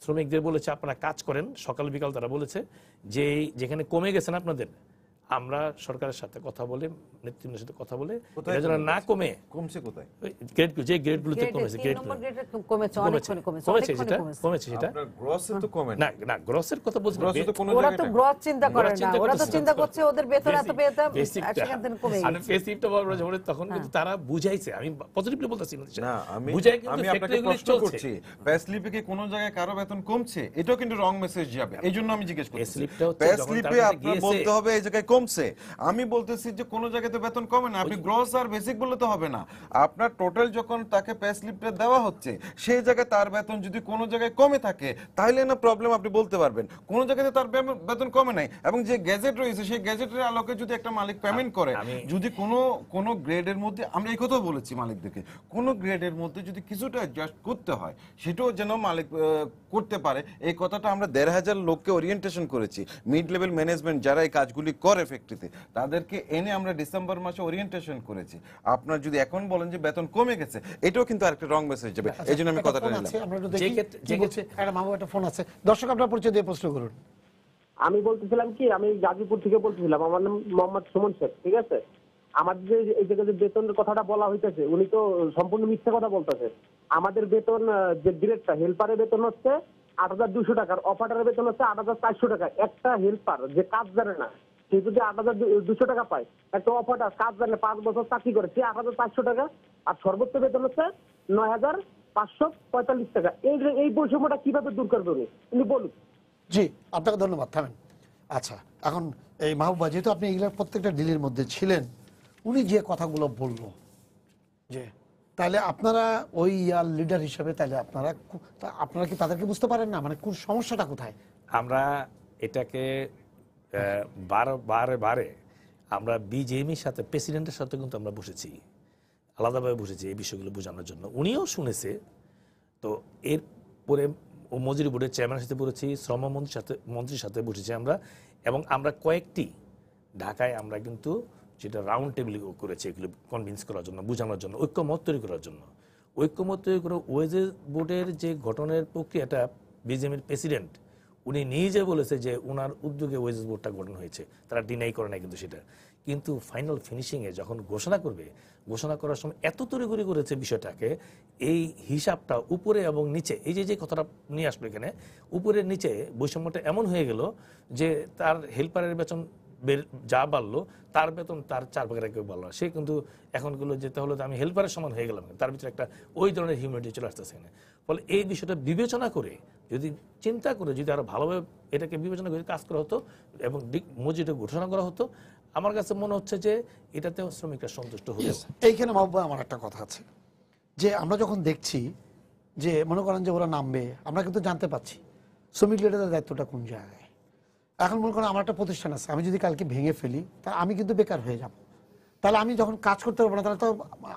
শ্রমিকদের বলেছে আপনারা কাজ করেন, সকাল বিকাল তারা বলেছে যে যেখানে কমে গেছেন আপনাদের, আমরা সরকারের সাথে কথা বলে, নেতৃত্বের সাথে কথা বলে এটা যেন না কমে। কমছে কোথায়? যে গ্রেডগুলোতে কমেছে, কমেছে সেটা কমেছে, সেটা গ্রসে তো কমে না। না গ্রসের কথা বলছি, ওরা তো গ্রস চিন্তা করে না, ওরা তো চিন্তা করছে ওদের বেতন এত বেতন সেখান থেকে কমে আর বেসিকটা বড় জোরে তখন কিন্তু তারা বুঝাইছে। আমি পজিটিভলি বলতাছি না, আমি বুঝাই কিন্তু আমি আপনাকে ফ্যাক্টরিগুলো প্রশ্ন করছি, পে স্লিপে কি কোনো জায়গায় কারো বেতন কমছে? এটাও কিন্তু রং মেসেজ যাবে, এইজন্য আমি জিজ্ঞেস করছি। পে স্লিপে আপনার বলতে হবে এই জায়গায় কমছে, আমি বলতেছি যে কোন জায়গাতে বেতন কমে না। আপনি গ্রস আর বেসিক বললে তো হবে না, আপনার টোটাল যখন তাকে পে স্লিপটা দেওয়া হচ্ছে সেই জায়গায় তার বেতন যদি কোনো জায়গায় কমে থাকে তাহলে না প্রবলেম, আপনি বলতে পারবেন। কোন জায়গাতে তার বেতন কমে নাই এবং যে গ্যাজেট রয়েছে সেই গ্যাজেটের আলোকে যদি একটা মালিক পেমেন্ট করে, যদি কোনো গ্রেডের মধ্যে, আমরা এই কথাও বলেছি মালিকদেরকে, কোন গ্রেডের মধ্যে যদি কিছুটা অ্যাডজাস্ট করতে হয় সেটাও যেন মালিক করতে পারে। এই কথাটা আমরা 1,500 লোককে ওরিয়েন্টেশন করেছি, মিড লেভেল ম্যানেজমেন্ট যারা এই কাজগুলি করে ফ্যাক্টরিতে, তাদেরকে এনে আমরা ডিসেম্বর মাসে ওরিয়েন্টেশন করেছি। আপনার যদি এখন বলেন যে বেতন কমে গেছে, এটাও কিন্তু আরেকটা রং মেসেজ যাবে। এই জন্য আমি কথাটা নিলাম। একটা মামু একটা ফোন আছে, দর্শক আপনার পরিচয় দিয়ে প্রশ্ন করুন। আমি বলতেছিলাম কি, আমি গাজীপুর থেকে বলতেছিলাম, আমার নাম মোহাম্মদ সুমন শেখ, ঠিক আছে। আমাদের যে এই জায়গায় যে বেতনের কথাটা বলা হইতেছে উনি তো সম্পূর্ণ মিথ্যা কথা বলতেছে। আমাদের বেতন যে ডিরেক্টর হেল্পারের বেতন হচ্ছে 8,200 টাকা, অপারেটরের বেতন হচ্ছে 8,400 টাকা। একটা হেল্পার যে কাজ জানে না সে যদি 8,200 টাকা পায়, একটা অপারেটর কাজ জানে 5 বছর চাকরি করে সে 8,400 টাকা, আর সর্বোচ্চ বেতন হচ্ছে 9,545 টাকা। এই বৈষম্যটা কিভাবে দূর করবে উনি বলুন। জি, আপনাকে ধন্যবাদ, থামেন। আচ্ছা, এখন এই মাহবুবা, যেহেতু আপনি এগুলোর প্রত্যেকটা ডিলের মধ্যে ছিলেন, উনি যে কথাগুলো বলল, যে তাহলে আপনারা ওই লিডার হিসেবে তাহলে আপনারা কি তাদেরকে বুঝতে পারেন না, মানে কোন সমস্যাটা কোথায়? আমরা এটাকে বারে আমরা বিজেএমির সাথে, প্রেসিডেন্টের সাথে কিন্তু আমরা বসেছি, আলাদাভাবে বসেছি এই বিষয়গুলো বোঝানোর জন্য, উনিও শুনেছে। তো এরপরে ও মজুরি বোর্ডের চেয়ারম্যানের সাথে বলেছি, মন্ত্রীর সাথে বসেছি আমরা, এবং আমরা কয়েকটি ঢাকায় আমরা কিন্তু যেটা রাউন্ড টেবিল করেছি এগুলো কনভিন্স করার জন্য, বোঝানোর জন্য, ঐক্যমত তৈরি করার জন্য। ঐক্যমত তৈরি করে ওয়েজেস বোর্ডের যে গঠনের প্রক্রিয়াটা বিজেপির প্রেসিডেন্ট উনি নিজে বলেছে যে ওনার উদ্যোগে ওয়েজেস বোর্ডটা গঠন হয়েছে, তারা ডিনাই করে না কিন্তু সেটা। কিন্তু ফাইনাল ফিনিশিংয়ে যখন ঘোষণা করবে, ঘোষণা করার সময় এত তড়িঘড়ি করেছে বিষয়টাকে, এই হিসাবটা উপরে এবং নিচে, এই যে কথাটা নিয়ে আসলো এখানে, উপরের নিচে বৈষম্যটা এমন হয়ে গেল যে তার হেল্পারের বেতন যা বাড়লো তার বেতন তার 4 ভাগের কেউ বাড়লো। সে কিন্তু এখন গুলো যেতে হলো আমি হেল্পারের সমান হয়ে গেলাম, তার ভিতরে একটা ওই ধরনের হিউম্যানিটি চলে আসতেছে এখানে। ফলে এই বিষয়টা বিবেচনা করে, যদি চিন্তা করে, যদি আরো ভালোভাবে এটাকে বিবেচনা করে কাজ করা হতো এবং মজুরিটা ঘোষণা করা হতো, আমার কাছে মনে হচ্ছে যে এটাতে শ্রমিকরা সন্তুষ্ট হলো। এইখানে মাহবুব আমার একটা কথা আছে যে আমরা যখন দেখছি যে মনে করেন যে ওরা নামবে, আমরা কিন্তু জানতে পাচ্ছি শ্রমিক লিডারদের দায়িত্বটা কোন জায়গায়। এখন মনে করেন আমার একটা প্রতিষ্ঠান আছে, আমি যদি কালকে ভেঙে ফেলি তা আমি কিন্তু বেকার হয়ে যাব। তাহলে আমি যখন কাজ করতে পারবো না, তাহলে তো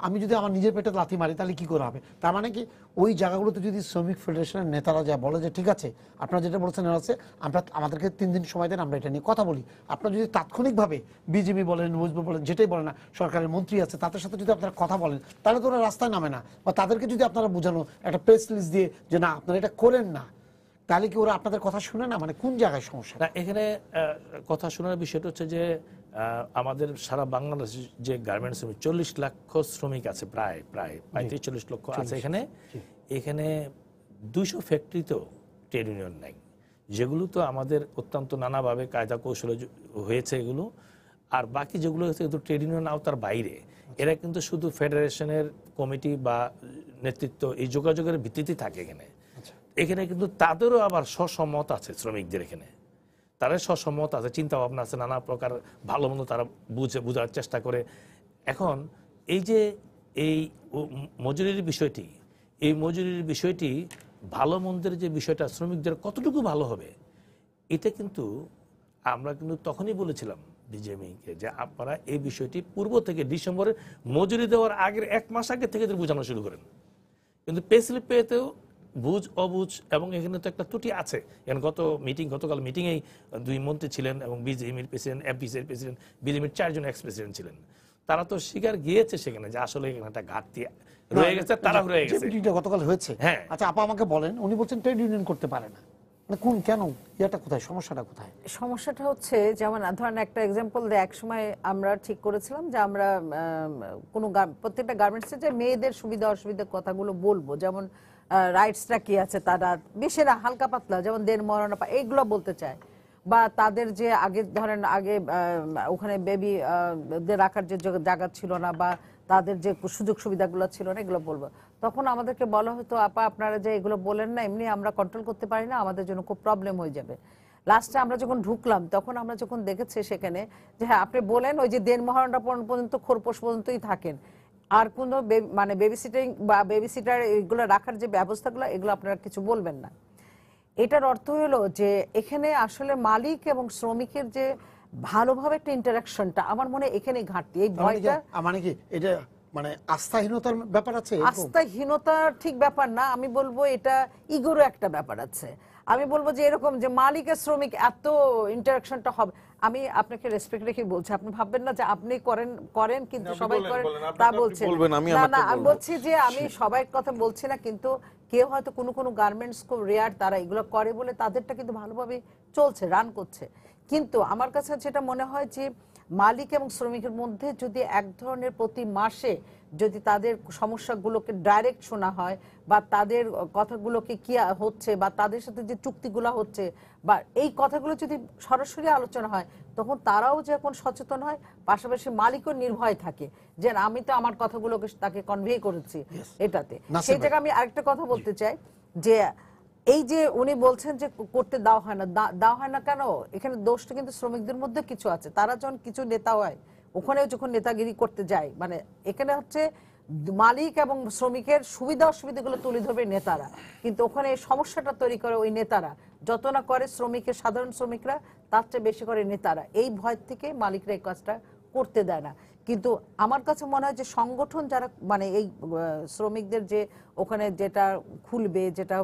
আমি যদি আমার নিজের পেটে লাথি মারি তাহলে কি করে হবে? তার মানে কি ওই জায়গাগুলোতে যদি শ্রমিক ফেডারেশনের নেতারা যা বলে যে ঠিক আছে আপনারা যেটা বলছেন আছে, আমরা আমাদেরকে 3 দিন সময় দেন, আমরা এটা নিয়ে কথা বলি। আপনারা যদি তাৎক্ষণিকভাবে বিজেপি বলেন, মুজিবুর বলেন, যেটাই বলেন না, সরকারের মন্ত্রী আছে তাদের সাথে যদি আপনারা কথা বলেন, তাহলে তো ওরা রাস্তায় নামে না। বা তাদেরকে যদি আপনারা বোঝানো একটা প্রেস রিলিজ দিয়ে যে না আপনারা এটা করেন না, তাহলে কি ওরা আপনাদের কথা শুনে না? মানে কোন জায়গায় সমস্যা? না, এখানে কথা শোনার বিষয়টা হচ্ছে যে আমাদের সারা বাংলাদেশ যে গার্মেন্টস শ্রমিক 40 লক্ষ শ্রমিক আছে, প্রায় 35-40 লক্ষ আছে এখানে 200 ফ্যাক্টরিতেও ট্রেড ইউনিয়ন নাই, যেগুলো তো আমাদের অত্যন্ত নানাভাবে কায়দা কৌশলে হয়েছে এগুলো। আর বাকি যেগুলো হয়েছে কিন্তু ট্রেড ইউনিয়ন আওতার বাইরে, এরা কিন্তু শুধু ফেডারেশনের কমিটি বা নেতৃত্ব এই যোগাযোগের ভিত্তিতে থাকে এখানে কিন্তু তাদেরও আবার স্বসম্মত আছে শ্রমিকদের, এখানে তারা স্বসম্মত আছে, চিন্তা ভাবনা আছে, নানা প্রকার ভালো মন্দ তারা বোঝার চেষ্টা করে। এখন এই যে এই মজুরির বিষয়টি, এই মজুরির বিষয়টি ভালো মন্দের যে বিষয়টা শ্রমিকদের কতটুকু ভালো হবে, এটা কিন্তু আমরা কিন্তু তখনই বলেছিলাম বিজেপিকে যে আপনারা এই বিষয়টি পূর্ব থেকে ডিসেম্বরের মজুরি দেওয়ার আগের 1 মাস আগে থেকে বোঝানো শুরু করেন। কিন্তু পে স্লিপ পেতেও বুঝ অবুঝ, এবং এখানে তো একটা ত্রুটি আছে। এখন গতকাল মিটিংয়েই 2 মন্ত্রী ছিলেন এবং বিজেপির প্রেসিডেন্ট, এফবিসির প্রেসিডেন্ট, বিজেপির 4 জন এক্স প্রেসিডেন্ট ছিলেন। তারা তো স্বীকার গিয়েছে সেখানে যে আসলে এখানে একটা ঘাটতি রয়ে গেছে, তারা রয়ে গেছে। মিটিংটা গতকাল হয়েছে। হ্যাঁ, আচ্ছা আপা আমাকে বলেন, উনি বলছেন ট্রেড ইউনিয়ন করতে পারে না, মানে কোন কেন এটা কোথায় সমস্যাটা কোথায়? সমস্যাটা হচ্ছে যেমন ধরেন একটা এক্সাম্পল দেয়, এক সময় আমরা ঠিক করেছিলাম যে আমরা কোনো প্রত্যেকটা গার্মেন্টসে যে মেয়েদের সুবিধা অসুবিধার কথাগুলো বলবো, যেমন রাইটসটা কি আছে, তারা বেশি না হালকা পাতলা, যেমন দেন মরণ এইগুলো বলতে চায়, বা তাদের যে আগে ধরেন আগে ওখানে বেবি রাখার যে জায়গা ছিল না, বা তাদের যে সুযোগ সুবিধাগুলো ছিল না, এগুলো বলবো। তখন আমাদেরকে বলা হতো আপা আপনারা যে এগুলো বলেন না, এমনি আমরা কন্ট্রোল করতে পারি না, আমাদের জন্য খুব প্রবলেম হয়ে যাবে। লাস্টে আমরা যখন ঢুকলাম তখন আমরা যখন দেখেছি সেখানে যে হ্যাঁ আপনি বলেন ওই যে দেন মহারণটা পর্যন্ত খোরপোশ পর্যন্তই থাকেন, আর কোনো মানে বেবি সিটিং বা বেবি সিটার এগুলো রাখার যে ব্যবস্থাগুলো এগুলো আপনারা কিছু বলবেন না। এটার অর্থ হলো যে এখানে আসলে মালিক এবং শ্রমিকের যে ভালোভাবে একটা ইন্টারাকশনটা, আমার মনে হয় এখানে ঘাটতি। এই ভয়টা মানে কি এটা মানে আস্থাহীনতার ব্যাপার আছে? আস্থাহীনতার ঠিক ব্যাপার না, আমি বলবো এটা ইগোরও একটা ব্যাপার আছে। আমি বলবো যে এরকম যে মালিক আর শ্রমিক এত ইন্টারাকশনটা হবে, আমি আপনাকে রেসপেক্ট রেখে বলছি, আপনি ভাববেন না যে আপনি করেন কিন্তু সবাই করেন তা বলছেন না। না আমি বলছি যে আমি সবাই কথা বলছি না, কিন্তু কেউ হয়তো কোনো গার্মেন্টস খুব রেয়ার তারা এগুলো করে বলে তাদেরটা কিন্তু ভালোভাবে চলছে, রান করছে। কিন্তু আমার কাছে যেটা মনে হয় যে মালিক এবং শ্রমিকের মধ্যে যদি এক ধরনের প্রতি মাসে যদি তাদের সমস্যাগুলোকে ডাইরেক্ট শোনা হয়, বা তাদের কথাগুলোকে কি হচ্ছে, বা তাদের সাথে যে চুক্তিগুলো হচ্ছে, বা এই কথাগুলো যদি সরাসরি আলোচনা হয়, তখন তারাও যখন সচেতন হয়, পাশাপাশি মালিকও নির্ভয় থাকে যে আমি তো আমার কথাগুলোকে তাকে কনভে করেছি এটাতে। সেই জায়গায় আমি আরেকটা কথা বলতে চাই যে এই যে উনি বলছেন যে করতে দেওয়া হয় না কেন, এখানে দোষটা কিন্তু শ্রমিকদের মধ্যে কিছু আছে। তারা যখন কিছু নেতা হয়, ওখানেও যখন নেতাগিরি করতে যায়, মানে এখানে হচ্ছে মালিক এবং শ্রমিকের সুবিধা অসুবিধাগুলো তুলে ধরবে নেতারা, কিন্তু ওখানে সমস্যাটা তৈরি করে ওই নেতারা, যত না করে শ্রমিকের সাধারণ শ্রমিকরা তার চেয়ে বেশি করে নেতারা। এই ভয় থেকে মালিকরা এই কাজটা করতে দেয় না। কিন্তু আমার কাছে মনে হয় যে সংগঠন যারা মানে এই শ্রমিকদের যে ওখানে যেটা খুলবে, যেটা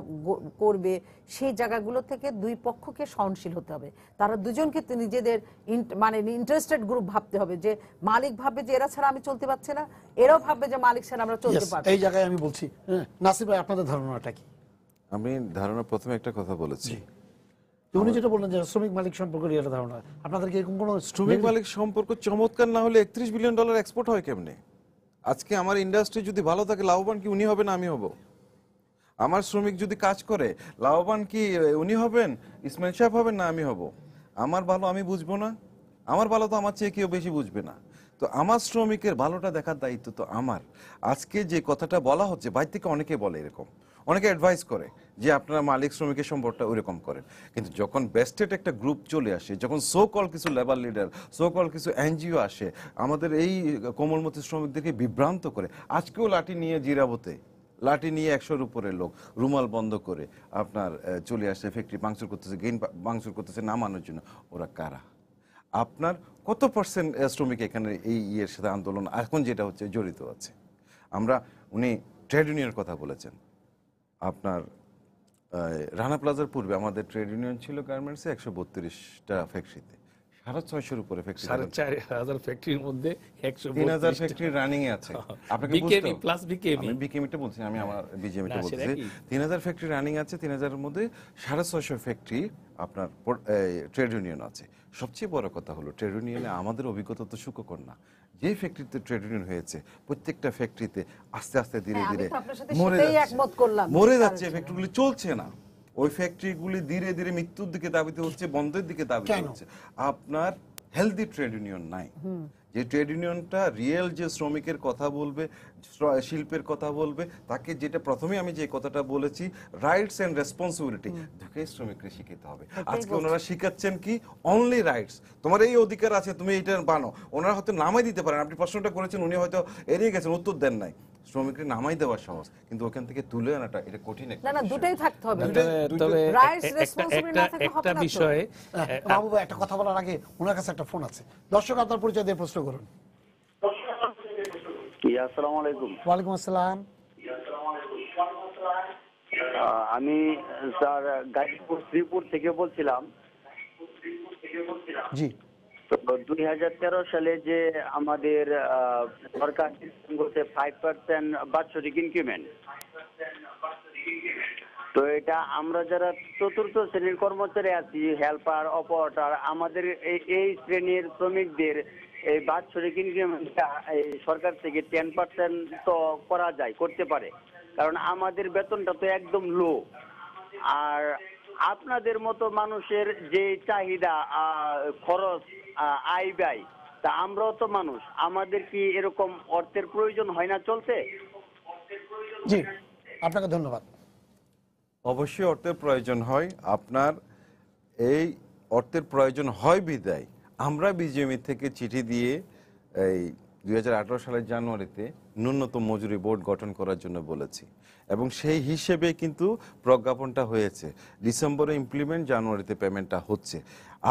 করবে, সেই জায়গাগুলো থেকে দুই পক্ষকে সহনশীল হতে হবে। তারা দুজনকে নিজেদের মানে ইন্টারেস্টেড গ্রুপ ভাবতে হবে, যে মালিক ভাববে যে এরা ছাড়া আমি চলতে পারছি না, এরাও ভাববে যে মালিক ছাড়া আমরা চলতে পারবো। এই জায়গায় আমি বলছি নাসির ভাই আপনাদের ধারণাটা কি? আমি ধারণা প্রথমে একটা কথা বলেছি, উনি যেটা বললেন যে শ্রমিক মালিক সম্পর্কে এটা ধারণা, আপনাদের কি এরকম কোনো শ্রমিক মালিক সম্পর্ক চমৎকার না হলে $31 বিলিয়ন এক্সপোর্ট হয় কেমনে? আজকে আমার ইন্ডাস্ট্রি যদি ভালো থাকে, লাভবান কি উনি হবে না আমি হব? আমার শ্রমিক যদি কাজ করে, লাভবান কি উনি হবেন, ইসমাইল সাহেব হবেন না আমি হব? আমার ভালো আমি বুঝবো না? আমার ভালো তো আমার চেয়ে কেউ বেশি বুঝবে না। তো আমার শ্রমিকের ভালোটা দেখার দায়িত্ব তো আমার। আজকে যে কথাটা বলা হচ্ছে, বাইরে থেকে অনেকে বলে এরকম, অনেকে অ্যাডভাইস করে যে আপনারা মালিক শ্রমিকের সম্পর্কটা ওইরকম করেন, কিন্তু যখন বেস্টেড একটা গ্রুপ চলে আসে, যখন সো কল কিছু লেবার লিডার, সো কল কিছু এনজিও আসে আমাদের এই কোমলমতি শ্রমিকদেরকে বিভ্রান্ত করে, আজকেও লাঠি নিয়ে জিরাবতে, লাঠি নিয়ে 100-র উপরে লোক রুমাল বন্ধ করে আপনার চলে আসে, ফ্যাক্টরি ভাঙচুর করতেছে, গেইন ভাঙচুর করতেছে নামানোর জন্য। ওরা কারা? আপনার কত পার্সেন্ট শ্রমিক এখানে এই ইয়ের সাথে আন্দোলন এখন যেটা হচ্ছে জড়িত আছে? আমরা, উনি ট্রেড ইউনিয়নের কথা বলেছেন। আপনার রানা প্লাজার পূর্বে আমাদের ট্রেড ইউনিয়ন ছিল গার্মেন্টসে 132টা ফ্যাক্টরিতে, 650-র উপরে ফ্যাক্টরি, 4,500 ফ্যাক্টরির মধ্যে 3000 ফ্যাক্টরি রানিং এ আছে। আপনাকে বিকেএমই প্লাস বিকেএমই, আমি বিকেএমটা বলছি, আমি আমার বিজিএমটা বলছি। 3000 ফ্যাক্টরি রানিং আছে, 3000-এর মধ্যে 650 ফ্যাক্টরি আপনার ট্রেড ইউনিয়ন আছে। সবচেয়ে বড় কথা হলো ট্রেড ইউনিয়নে আমাদের অভিজ্ঞতা তো সুখকর না। যে ফ্যাক্টরিতে ট্রেড ইউনিয়ন হয়েছে প্রত্যেকটা ফ্যাক্টরিতে আস্তে আস্তে ধীরে ধীরে মরে যাচ্ছে, ফ্যাক্টরিগুলি চলছে না। ওই ফ্যাক্টরিগুলি ধীরে ধীরে মৃত্যুর দিকে দাবিত হচ্ছে, বন্ধের দিকে দাবিত হচ্ছে। আপনার হেলদি ট্রেড ইউনিয়ন নাই, যে ট্রেড ইউনিয়নটা রিয়েল যে শ্রমিকের কথা বলবে, শিল্পের কথা বলবে, তাকে যেটা প্রথমে আমি যে কথাটা বলেছি রাইটস এন্ড রেসপন্সিবিলিটি, দুটোই শ্রমিককে শিখাতে হবে। আজকে ওনারা শিখাচ্ছেন কি অনলি রাইটস, তোমার এই অধিকার আছে তুমি এটা বানো। ওনারা হয়তো নামাই দিতে পারেন, আপনি প্রশ্নটা করেছেন উনি হয়তো এড়িয়ে গেছেন, উত্তর দেন নাই। শ্রমিককে নামাই দেওয়া সহজ, কিন্তু ওখান থেকে তুলে আনাটা এটা কঠিন একটা। না, দুটোই থাকতে হবে। তবে একটা বিষয়ে বাবু একটা কথা বলার আগে ওনার কাছে একটা ফোন আছে। দর্শক আপনার পরিচয় দিয়ে প্রশ্ন করুন। আসসালামু আলাইকুম। ওয়ালাইকুম আসসালাম। আমি স্যার গাজীপুর শ্রীপুর থেকে বলছিলাম। জি। 2013 সালে যে আমাদের সরকার 5% বাৎসরিক ইনক্রিমেন্ট, তো এটা আমরা যারা চতুর্থ শ্রেণীর কর্মচারী আছি, হেল্পার, অপারেটর, আমাদের এই শ্রেণীর শ্রমিকদের এই বাৎসরিক ইনক্রিমেন্টটা সরকার থেকে 10% তো করা যায়, করতে পারে, কারণ আমাদের বেতনটা তো একদম লো। আর আপনাদের মতো মানুষের যে চাহিদা, খরচ, আয় ব্যয়, তা আমরাও তো মানুষ, আমাদের কি এরকম অর্থের প্রয়োজন হয় না চলতে? জি, আপনাকে ধন্যবাদ। অবশ্যই অর্থের প্রয়োজন হয়। আপনার এই অর্থের প্রয়োজন হয় বিদায় আমরা বিজিএমই থেকে চিঠি দিয়ে এই 2018 সালের জানুয়ারিতে ন্যূনতম মজুরি বোর্ড গঠন করার জন্য বলেছি, এবং সেই হিসেবে কিন্তু প্রজ্ঞাপনটা হয়েছে। ডিসেম্বরে ইমপ্লিমেন্ট, জানুয়ারিতে পেমেন্টটা হচ্ছে।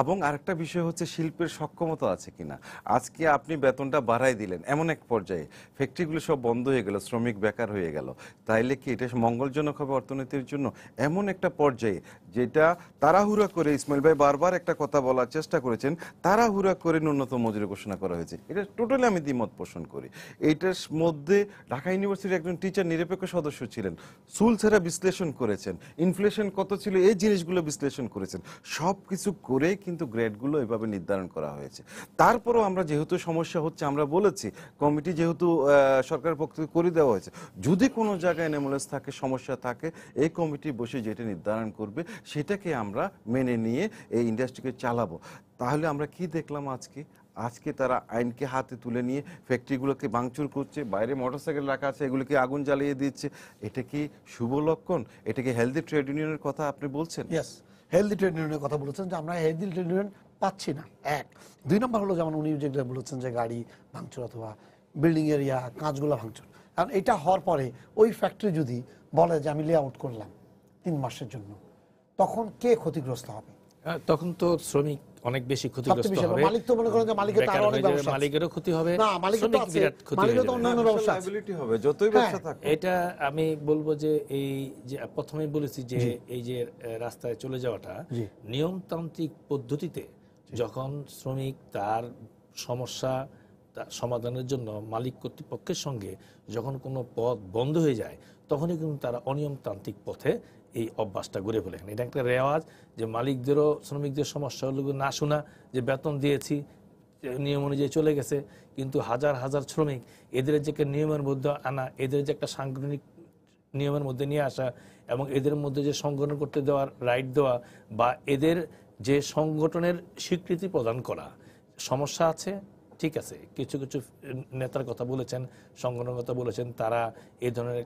এবং আরেকটা বিষয় হচ্ছে শিল্পের সক্ষমতা আছে কিনা। আজকে আপনি বেতনটা বাড়াই দিলেন, এমন এক পর্যায়ে ফ্যাক্টরিগুলো সব বন্ধ হয়ে গেল, শ্রমিক বেকার হয়ে গেল, তাইলে কি এটা মঙ্গলজনক হবে অর্থনীতির জন্য? এমন একটা পর্যায়ে যেটা তাড়াহুড়া করে, ইসমাইল ভাই বারবার একটা কথা বলার চেষ্টা করেছেন, তাড়াহুড়া করে ন্যূনতম মজুরি ঘোষণা করা হয়েছে। এটা টোটালি আমি দ্বিমত পোষণ করি। এইটার মধ্যে ঢাকা ইউনিভার্সিটির একজন টিচার নিরপেক্ষ সদস্য ছিলেন, সুল ছাড়া বিশ্লেষণ করেছেন, ইনফ্লেশন কত ছিল এই জিনিসগুলো বিশ্লেষণ করেছেন। সব কিছু করে কিন্তু গ্রেডগুলো এভাবে নির্ধারণ করা হয়েছে। তারপরও আমরা যেহেতু সমস্যা হচ্ছে, আমরা বলেছি কমিটি যেহেতু সরকারের পক্ষ থেকে করে দেওয়া হয়েছে, যদি কোনো জায়গায় অ্যানোমালিস থাকে, সমস্যা থাকে, এই কমিটি বসে যেটা নির্ধারণ করবে সেটাকে আমরা মেনে নিয়ে এই ইন্ডাস্ট্রিকে চালাবো। তাহলে আমরা কি দেখলাম আজকে তারা আইনকে হাতে তুলে নিয়ে ফ্যাক্টরিগুলোকে ভাঙচুর করছে, বাইরে মোটরসাইকেল রাখা আছে এগুলোকে আগুন জ্বালিয়ে দিচ্ছে। এটা কি শুভ লক্ষণ? এটা কি হেলদি ট্রেড ইউনিয়নের কথা আপনি বলছেন? ইয়েস, হেলদি ট্রেড ইউনিয়নের কথা বলেছেন যে আমরা হেলদি ট্রেড ইউনিয়ন পাচ্ছি না। এক, দুই নম্বর হলো যেমন উনি যেগুলো বলেছেন যে গাড়ি ভাঙচুর অথবা বিল্ডিং এরিয়া কাঁচগুলো ভাঙচুর, কারণ এটা হওয়ার পরে ওই ফ্যাক্টরি যদি বলে যে আমি লে আউট করলাম 3 মাসের জন্য, তখন কে ক্ষতিগ্রস্ত হবে? তখন তো শ্রমিক অনেক বেশি ক্ষতিগ্রস্ত হবে। মালিক তো মনে করেন যে মালিকের তো আরো অনেক ব্যবসা, মালিকেরও ক্ষতি হবে, না মালিকের তো আছে, মালিকের তো অন্যান্য ব্যবসা আছে, হবে যতই ব্যবসা থাকে। এটা আমি বলবো যে এই যে প্রথমেই বলেছি যে এই যে রাস্তায় চলে যাওয়াটা নিয়মতান্ত্রিক পদ্ধতিতে, যখন শ্রমিক তার সমস্যা সমাধানের জন্য মালিক কর্তৃপক্ষের সঙ্গে যখন কোনো পথ বন্ধ হয়ে যায়, তখনই কিন্তু তারা অনিয়মতান্ত্রিক পথে এই অভ্যাসটা গড়ে ফেলে। এটা একটা রেওয়াজ যে মালিকদেরও শ্রমিকদের সমস্যাগুলো না শোনা, যে বেতন দিয়েছি নিয়ম অনুযায়ী চলে গেছে, কিন্তু হাজার হাজার শ্রমিক এদের যে একটা নিয়মের মধ্যে আনা, এদের যে একটা সাংগঠনিক নিয়মের মধ্যে নিয়ে আসা, এবং এদের মধ্যে যে সংগঠন করতে দেওয়ার রাইট দেওয়া, বা এদের যে সংগঠনের স্বীকৃতি প্রদান করা, সমস্যা আছে ঠিক আছে, কিছু কিছু নেতার কথা বলেছেন, সংগঠনের কথা বলেছেন, তারা এই ধরনের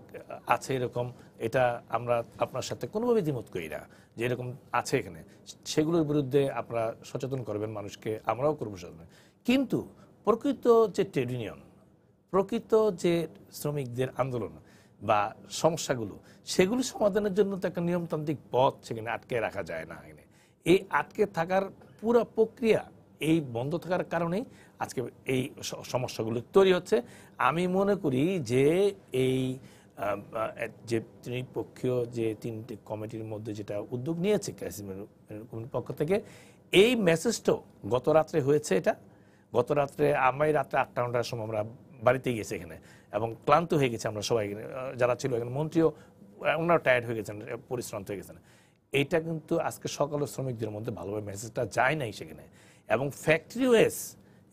আছে এরকম, এটা আমরা আপনার সাথে কোনোভাবে দ্বিমত করি না যে এরকম আছে এখানে, সেগুলোর বিরুদ্ধে আপনারা সচেতন করবেন মানুষকে, আমরাও করবো সচেতন। কিন্তু প্রকৃত যে ট্রেড ইউনিয়ন, প্রকৃত যে শ্রমিকদের আন্দোলন বা সমস্যাগুলো, সেগুলো সমাধানের জন্য তো একটা নিয়মতান্ত্রিক পথ সেখানে আটকে রাখা যায় না। এখানে এই আটকে থাকার পুরো প্রক্রিয়া এই বন্ধ থাকার কারণেই আজকে এই সমস্যাগুলো তৈরি হচ্ছে। আমি মনে করি যে এই যে ত্রিপক্ষীয় যে তিনটি কমিটির মধ্যে যেটা উদ্যোগ নিয়েছে ক্রাইসিস কমিটির পক্ষ থেকে, এই মেসেজটাও গত রাত্রে হয়েছে। এটা গত রাত্রে আমি রাত্রে 8টা-9টার সময় আমরা বাড়িতে গেছি এখানে, এবং ক্লান্ত হয়ে গেছে আমরা সবাই, যারা ছিল এখানে মন্ত্রীও ওনারা টায়ার্ড হয়ে গেছেন, পরিশ্রান্ত হয়ে গেছেন। এইটা কিন্তু আজকে সকালে শ্রমিকদের মধ্যে ভালোভাবে মেসেজটা যায় নাই সেখানে। এবং ফ্যাক্টরি ওয়েস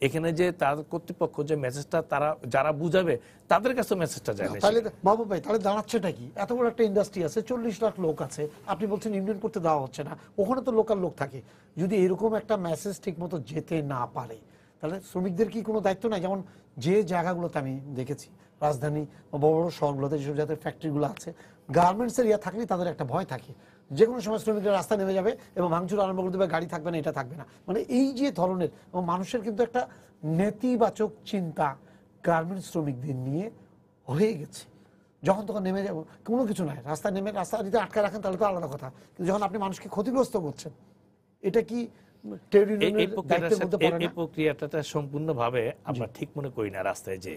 এখানে যে তার কর্তৃপক্ষ যে মেসেজটা তারা যারা বুঝাবে তাদের কাছে মেসেজটা যায় না। তাহলে মাহবুব ভাই, তাহলে দাঁড়াচ্ছেটা কি? এত বড় একটা ইন্ডাস্ট্রি আছে, 40 লাখ লোক আছে, আপনি বলছেন ইউনিয়ন করতে দেওয়া হচ্ছে না, ওখানে তো লোকাল লোক থাকে। যদি এরকম একটা মেসেজ ঠিক মতো যেতে না পারে, তাহলে শ্রমিকদের কি কোনো দায়িত্ব নাই? যেমন যে জায়গাগুলোতে আমি দেখেছি, রাজধানী বা বড় বড় শহরগুলোতে যেসব জাতের ফ্যাক্টরিগুলো আছে, গার্মেন্টসের ইয়া থাকলে তাদের একটা ভয় থাকে, যে কোনো সময় শ্রমিকরা রাস্তা নেমে যাবে এবং ভাঙচুর আরম্ভ করে দেবে, গাড়ি থাকবে না, এটা থাকবে না। মানে এই যে ধরনের, এবং মানুষের কিন্তু একটা নেতিবাচক চিন্তা গার্মেন্টস শ্রমিকদের নিয়ে হয়ে গেছে। যখন তখন নেমে যাবো, কোনো কিছু নাই, রাস্তায় নেমে রাস্তা যদি আটকে রাখেন তাহলে তো আলাদা কথা, কিন্তু যখন আপনি মানুষকে ক্ষতিগ্রস্ত করছেন, এটা কি ট্রেড ইউনিয়নের দায়িত্বের মধ্যে পড়ে না? এই প্রক্রিয়াটা সম্পূর্ণভাবে আমরা ঠিক মনে করি না। রাস্তায় যে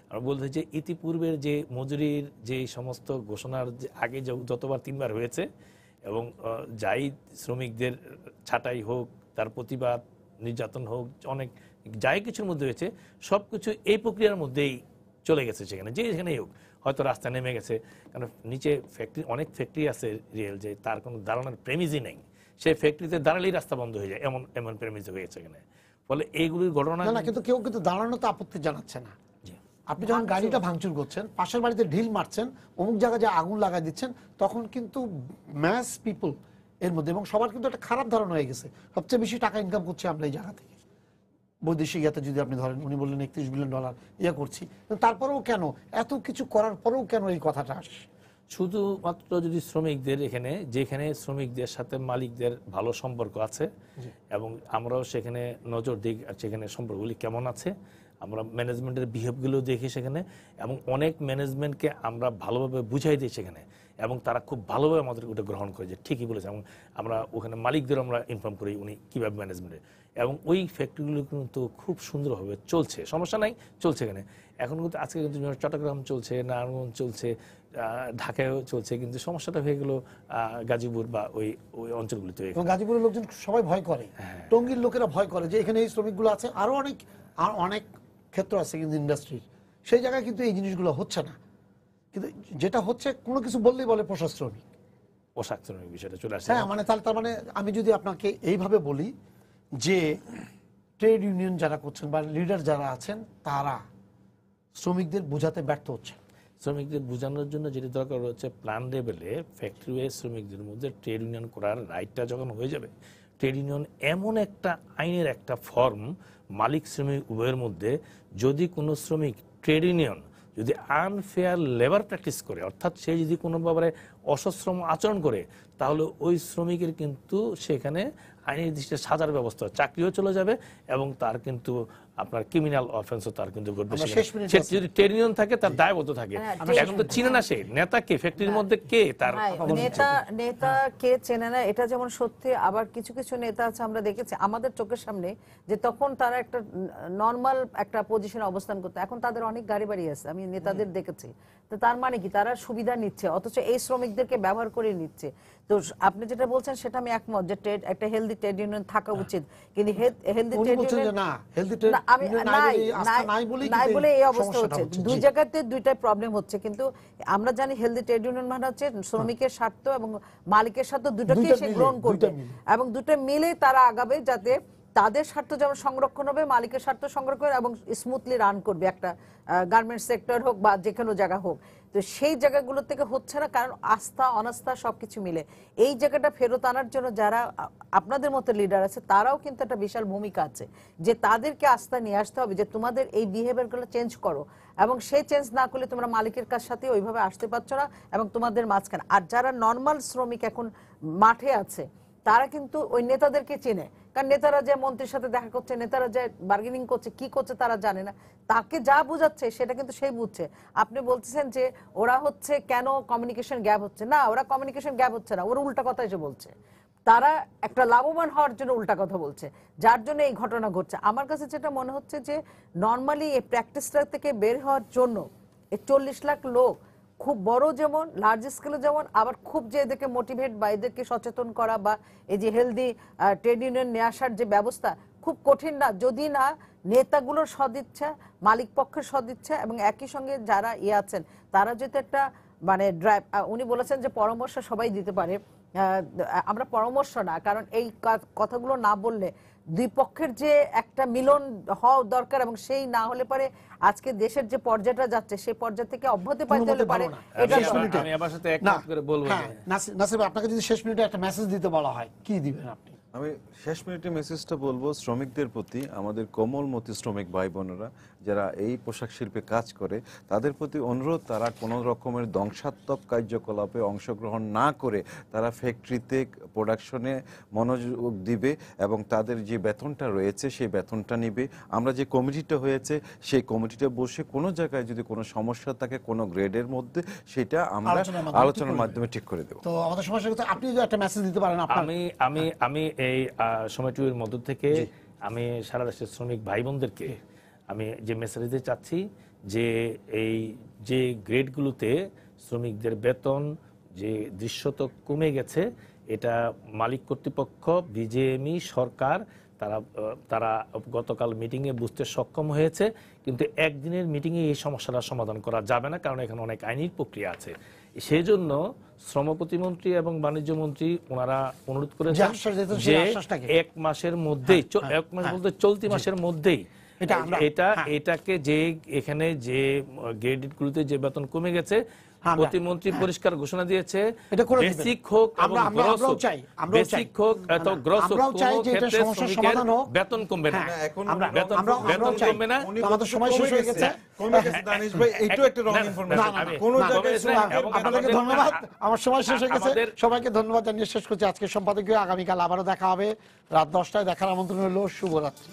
আমরা বলতে যে ইতিপূর্বের যে মজুরির যে সমস্ত ঘোষণার আগে যতবার 3বার হয়েছে, এবং যাই শ্রমিকদের ছাঁটাই হোক, তার প্রতিবাদ, নির্যাতন হোক, অনেক যাই কিছুর মধ্যে হয়েছে, সব কিছু এই প্রক্রিয়ার মধ্যেই চলে গেছে সেখানে, যে এখানেই হোক, হয়তো রাস্তা নেমে গেছে। কারণ নিচে ফ্যাক্টরি, অনেক ফ্যাক্টরি আছে রিয়েল, যে তার কোনো দাঁড়ানোর প্রেমিজই নেই, সেই ফ্যাক্টরিতে দাঁড়ালেই রাস্তা বন্ধ হয়ে যায়, এমন এমন প্রেমিজ হয়েছে এখানে। ফলে এইগুলির ঘটনা না, কিন্তু কেউ কিন্তু দাঁড়ানো তো আপত্তি জানাচ্ছে না। আপনি যখন গাড়িটা ভাঙচুর করছেন, পাশের বাড়িতে ঢিল মারছেন, অমুক জায়গায় যে আগুন লাগাই দিচ্ছেন, তখন কিন্তু ম্যাস পিপল এর মধ্যে, এবং সবার কিন্তু একটা খারাপ ধারণা হয়ে গেছে সবচেয়ে বেশি টাকা ইনকাম করছে আমরা এই জায়গা থেকে। বৈদেশিক ইয়াতে যদি আপনি ধরেন, উনি বললেন $31 বিলিয়ন ইয়া করছি, তারপরেও কেন এত কিছু করার পরেও কেন এই কথাটা আসে? শুধুমাত্র যদি শ্রমিকদের এখানে, যেখানে শ্রমিকদের সাথে মালিকদের ভালো সম্পর্ক আছে, এবং আমরাও সেখানে নজর দিই আর সেখানে সম্পর্কগুলি কেমন আছে, আমরা ম্যানেজমেন্টের বিহেভগুলো দেখি সেখানে, এবং অনেক ম্যানেজমেন্টকে আমরা ভালোভাবে বুঝাই দিই সেখানে, এবং তারা খুব ভালোভাবে আমাদের ওটা গ্রহণ করে যে ঠিকই বলেছে। এবং আমরা ওখানে মালিকদের আমরা ইনফর্ম করি উনি কীভাবে ম্যানেজমেন্টে, এবং ওই ফ্যাক্টরিগুলো কিন্তু খুব সুন্দরভাবে চলছে, সমস্যা নাই, চলছে এখানে। এখন কিন্তু আজকে কিন্তু চট্টগ্রাম চলছে, নারায়ণগঞ্জ চলছে, ঢাকায়ও চলছে, কিন্তু সমস্যাটা হয়ে গেল গাজীপুর বা ওই ওই অঞ্চলগুলিতে। গাজীপুরের লোকজন সবাই ভয় করে, টঙ্গীর লোকেরা ভয় করে যে এখানে এই শ্রমিকগুলো আছে, আরো অনেক ক্ষেত্র আছে কিন্তু ইন্ডাস্ট্রির, সেই জায়গায় কিন্তু এই জিনিসগুলো হচ্ছে না। কিন্তু যেটা হচ্ছে, কোনো কিছু বললেই বলে পোশাক শ্রমিক, পোশাক শ্রমিক বিষয়টা চলে আসে। হ্যাঁ, মানে তার মানে আমি যদি আপনাকে এইভাবে বলি যে ট্রেড ইউনিয়ন যারা করছেন বা লিডার যারা আছেন, তারা শ্রমিকদের বোঝাতে ব্যর্থ হচ্ছে। শ্রমিকদের বোঝানোর জন্য যেটি দরকার হচ্ছে, প্ল্যান লেভেলে ফ্যাক্টরি ওয়াইজ শ্রমিকদের মধ্যে ট্রেড ইউনিয়ন করার রাইটটা যখন হয়ে যাবে, ট্রেড ইউনিয়ন এমন একটা আইনের একটা ফর্ম, মালিক শ্রমিক উভয়ের মধ্যে, যদি কোনো শ্রমিক ট্রেড ইউনিয়ন যদি আনফেয়ার লেবার প্র্যাকটিস করে, অর্থাৎ সে যদি কোনো ব্যাপারে অসশ্রম আচরণ করে, তাহলে ওই শ্রমিকের কিন্তু সেখানে আইনের দৃষ্টিতে সাজার ব্যবস্থা, চাকরিও চলে যাবে, এবং তার কিন্তু আপনার ক্রিমিনাল অফেন্সও তার কিন্তু ঘটবে। সে যদি ট্রেড ইউনিয়ন থাকে তার দায়বদ্ধ থাকে। এখন তো চিনে না সে নেতা কে, ফ্যাক্টরির মধ্যে কে, তার নেতা কে চেনে না, এটা যেমন সত্যি। আবার কিছু কিছু নেতা আছে, আমরা দেখেছি আমাদের চোখের সামনে, যে তখন তারা একটা নর্মাল একটা পজিশনে অবস্থান করতো, এখন তাদের অনেক গাড়ি বাড়ি আছে, আমি নেতাদের দেখেছি। তো তার মানে কি, তারা সুবিধা নিচ্ছে, অথচ এই শ্রমিকদেরকে ব্যবহার করে নিচ্ছে। তো আপনি যেটা বলছেন সেটা আমি একমত, যে একটা হেলদি ট্রেড ইউনিয়ন থাকা উচিত, কিন্তু হেলদি ট্রেড ইউনিয়ন নাই বলে এই অবস্থা হচ্ছে। দুই জায়গাতে দুইটাই প্রবলেম হচ্ছে। কিন্তু আমরা জানি হেলদি ট্রেড ইউনিয়ন মানে হচ্ছে শ্রমিকের স্বার্থ এবং মালিকের স্বার্থ দুটোকে সে গ্রহণ করবে, এবং দুটো মিলে তারা আগাবে, যাতে তাদের স্বার্থ যেমন সংরক্ষণ হবে, মালিকের স্বার্থ সংরক্ষণ, এবং স্মুথলি রান করবে একটা গার্মেন্টস সেক্টর হোক বা যে কোনো জায়গা হোক। তো সেই জায়গাগুলো থেকে হচ্ছে না, কারণ আস্থা অনাস্থা সবকিছু মিলে এই জায়গাটা ফেরত আনার জন্য যারা আপনাদের মতো লিডার আছে তারাও কিন্তু একটা বিশাল ভূমিকা আছে, যে তাদেরকে আস্থা নিয়ে আসতে হবে যে তোমাদের এই বিহেভিয়ারগুলো চেঞ্জ করো, এবং সেই চেঞ্জ না করলে তোমরা মালিকের কাছ সাথে ওইভাবে আসতে পারছো না, এবং তোমাদের মাঝখানে আর যারা নর্মাল শ্রমিক এখন মাঠে আছে তারা কিন্তু ওই নেতাদেরকে চেনে, কারণ নেতারা যে মন্ত্রীর সাথে দেখা করছে, নেতারা যে বার্গেনিং করছে, কি করছে তারা জানে না, তাকে যা বুঝাচ্ছে সেটা কিন্তু সেই বুঝছে। আপনি বলতেছেন যে ওরা হচ্ছে কেন কমিউনিকেশন গ্যাপ হচ্ছে, না ওরা কমিউনিকেশন গ্যাপ হচ্ছে না, ওরা উল্টা কথা এসে বলছে, তারা একটা লাভবান হওয়ার জন্য উল্টা কথা বলছে, যার জন্য এই ঘটনা ঘটছে। আমার কাছে যেটা মনে হচ্ছে যে নর্মালি এই প্র্যাকটিসটা থেকে বের হওয়ার জন্য এই 40 লাখ লোক খুব বড় যেমন লার্জ স্কেলে যেমন, আবার খুব যে এদেরকে মোটিভেট বা এদেরকে সচেতন করা বা এই যে হেলদি ট্রেড ইউনিয়ন নিয়ে আসার যে ব্যবস্থা খুব কঠিন না, যদি না নেতাগুলোর সদিচ্ছা, মালিক পক্ষের সদিচ্ছা এবং একই সঙ্গে যারা আছেন তারা যদি একটা মানে ড্রাইভ, উনি বলেছেন যে পরামর্শ সবাই দিতে পারে, আমরা পরামর্শ না, কারণ এই কথাগুলো না বললে দুই পক্ষের যে একটা মিলন হওয়া দরকার, এবং সেই না হলে পরে আজকে দেশের যে পর্যায়টা যাচ্ছে সেই পর্যায় থেকে অব্যাহতি পাইতে হলে পারে। এটা আমি আবার সাথে একমত করে বলবো যে নাসির ভাই, আপনাকে যদি শেষ মিনিটে একটা মেসেজ দিতে বলা হয় কি দিবেন আপনি? আমি শেষ মিনিটে মেসেজটা বলবো শ্রমিকদের প্রতি, আমাদের কোমলমতি শ্রমিক ভাই বোনেরা যারা এই পোশাক শিল্পে কাজ করে তাদের প্রতি অনুরোধ, তারা কোনো রকমের ধ্বংসাত্মক কার্যকলাপে অংশগ্রহণ না করে তারা ফ্যাক্টরিতে প্রোডাকশনে মনোযোগ দিবে এবং তাদের যে বেতনটা রয়েছে সেই বেতনটা নিবে। আমরা যে কমিটিটা হয়েছে সেই কমিটিটা বসে কোনো জায়গায় যদি কোনো সমস্যা থাকে কোনো গ্রেডের মধ্যে সেটা আমরা আলোচনার মাধ্যমে ঠিক করে দেব। তো আমাদের সমস্যা হচ্ছে আপনি যদি একটা মেসেজ দিতে পারেন আপনার। আমি এই সময়টির মধ্য থেকে আমি সারা দেশের শ্রমিক ভাই বোনদেরকে আমি যে মেসেজ দিতে চাচ্ছি যে এই যে গ্রেডগুলোতে শ্রমিকদের বেতন যে দৃশ্যত কমে গেছে, এটা মালিক কর্তৃপক্ষ, বিজেএমই, সরকার তারা গতকাল মিটিংয়ে বুঝতে সক্ষম হয়েছে, কিন্তু একদিনের মিটিংয়ে এই সমস্যাটার সমাধান করা যাবে না, কারণ এখানে অনেক আইনি প্রক্রিয়া আছে। সেই জন্য শ্রম প্রতিমন্ত্রী এবং বাণিজ্য মন্ত্রী ওনারা অনুরোধ করেছেন যে 1 মাসের মধ্যেই, 1 মাস বলতে চলতি মাসের মধ্যেই এটাকে যে এখানে যে গ্রেডগুলোতে যে বেতন কমে গেছে প্রতিমন্ত্রী পরিষ্কার ঘোষণা দিয়েছে, বেসিক হোক বেসিক হোক এত গ্রস হোক, কোনো ক্ষেত্রে শ্রমিকের বেতন কমবে না, বেতন কমবে না। আমাদের সময় শেষ হয়ে গেছে। দানিশ ভাই, এইটাও একটা রং ইনফরমেশন। কোন জায়গায় আপনাদেরকে ধন্যবাদ, আমার সময় শেষ হয়ে গেছে। সবাইকে ধন্যবাদ জানিয়ে শেষ করছি আজকের সম্পাদকীয়। আগামীকাল আবারও দেখা হবে রাত 10টায়। দেখার আমন্ত্রণ হলো। শুভরাত্রি।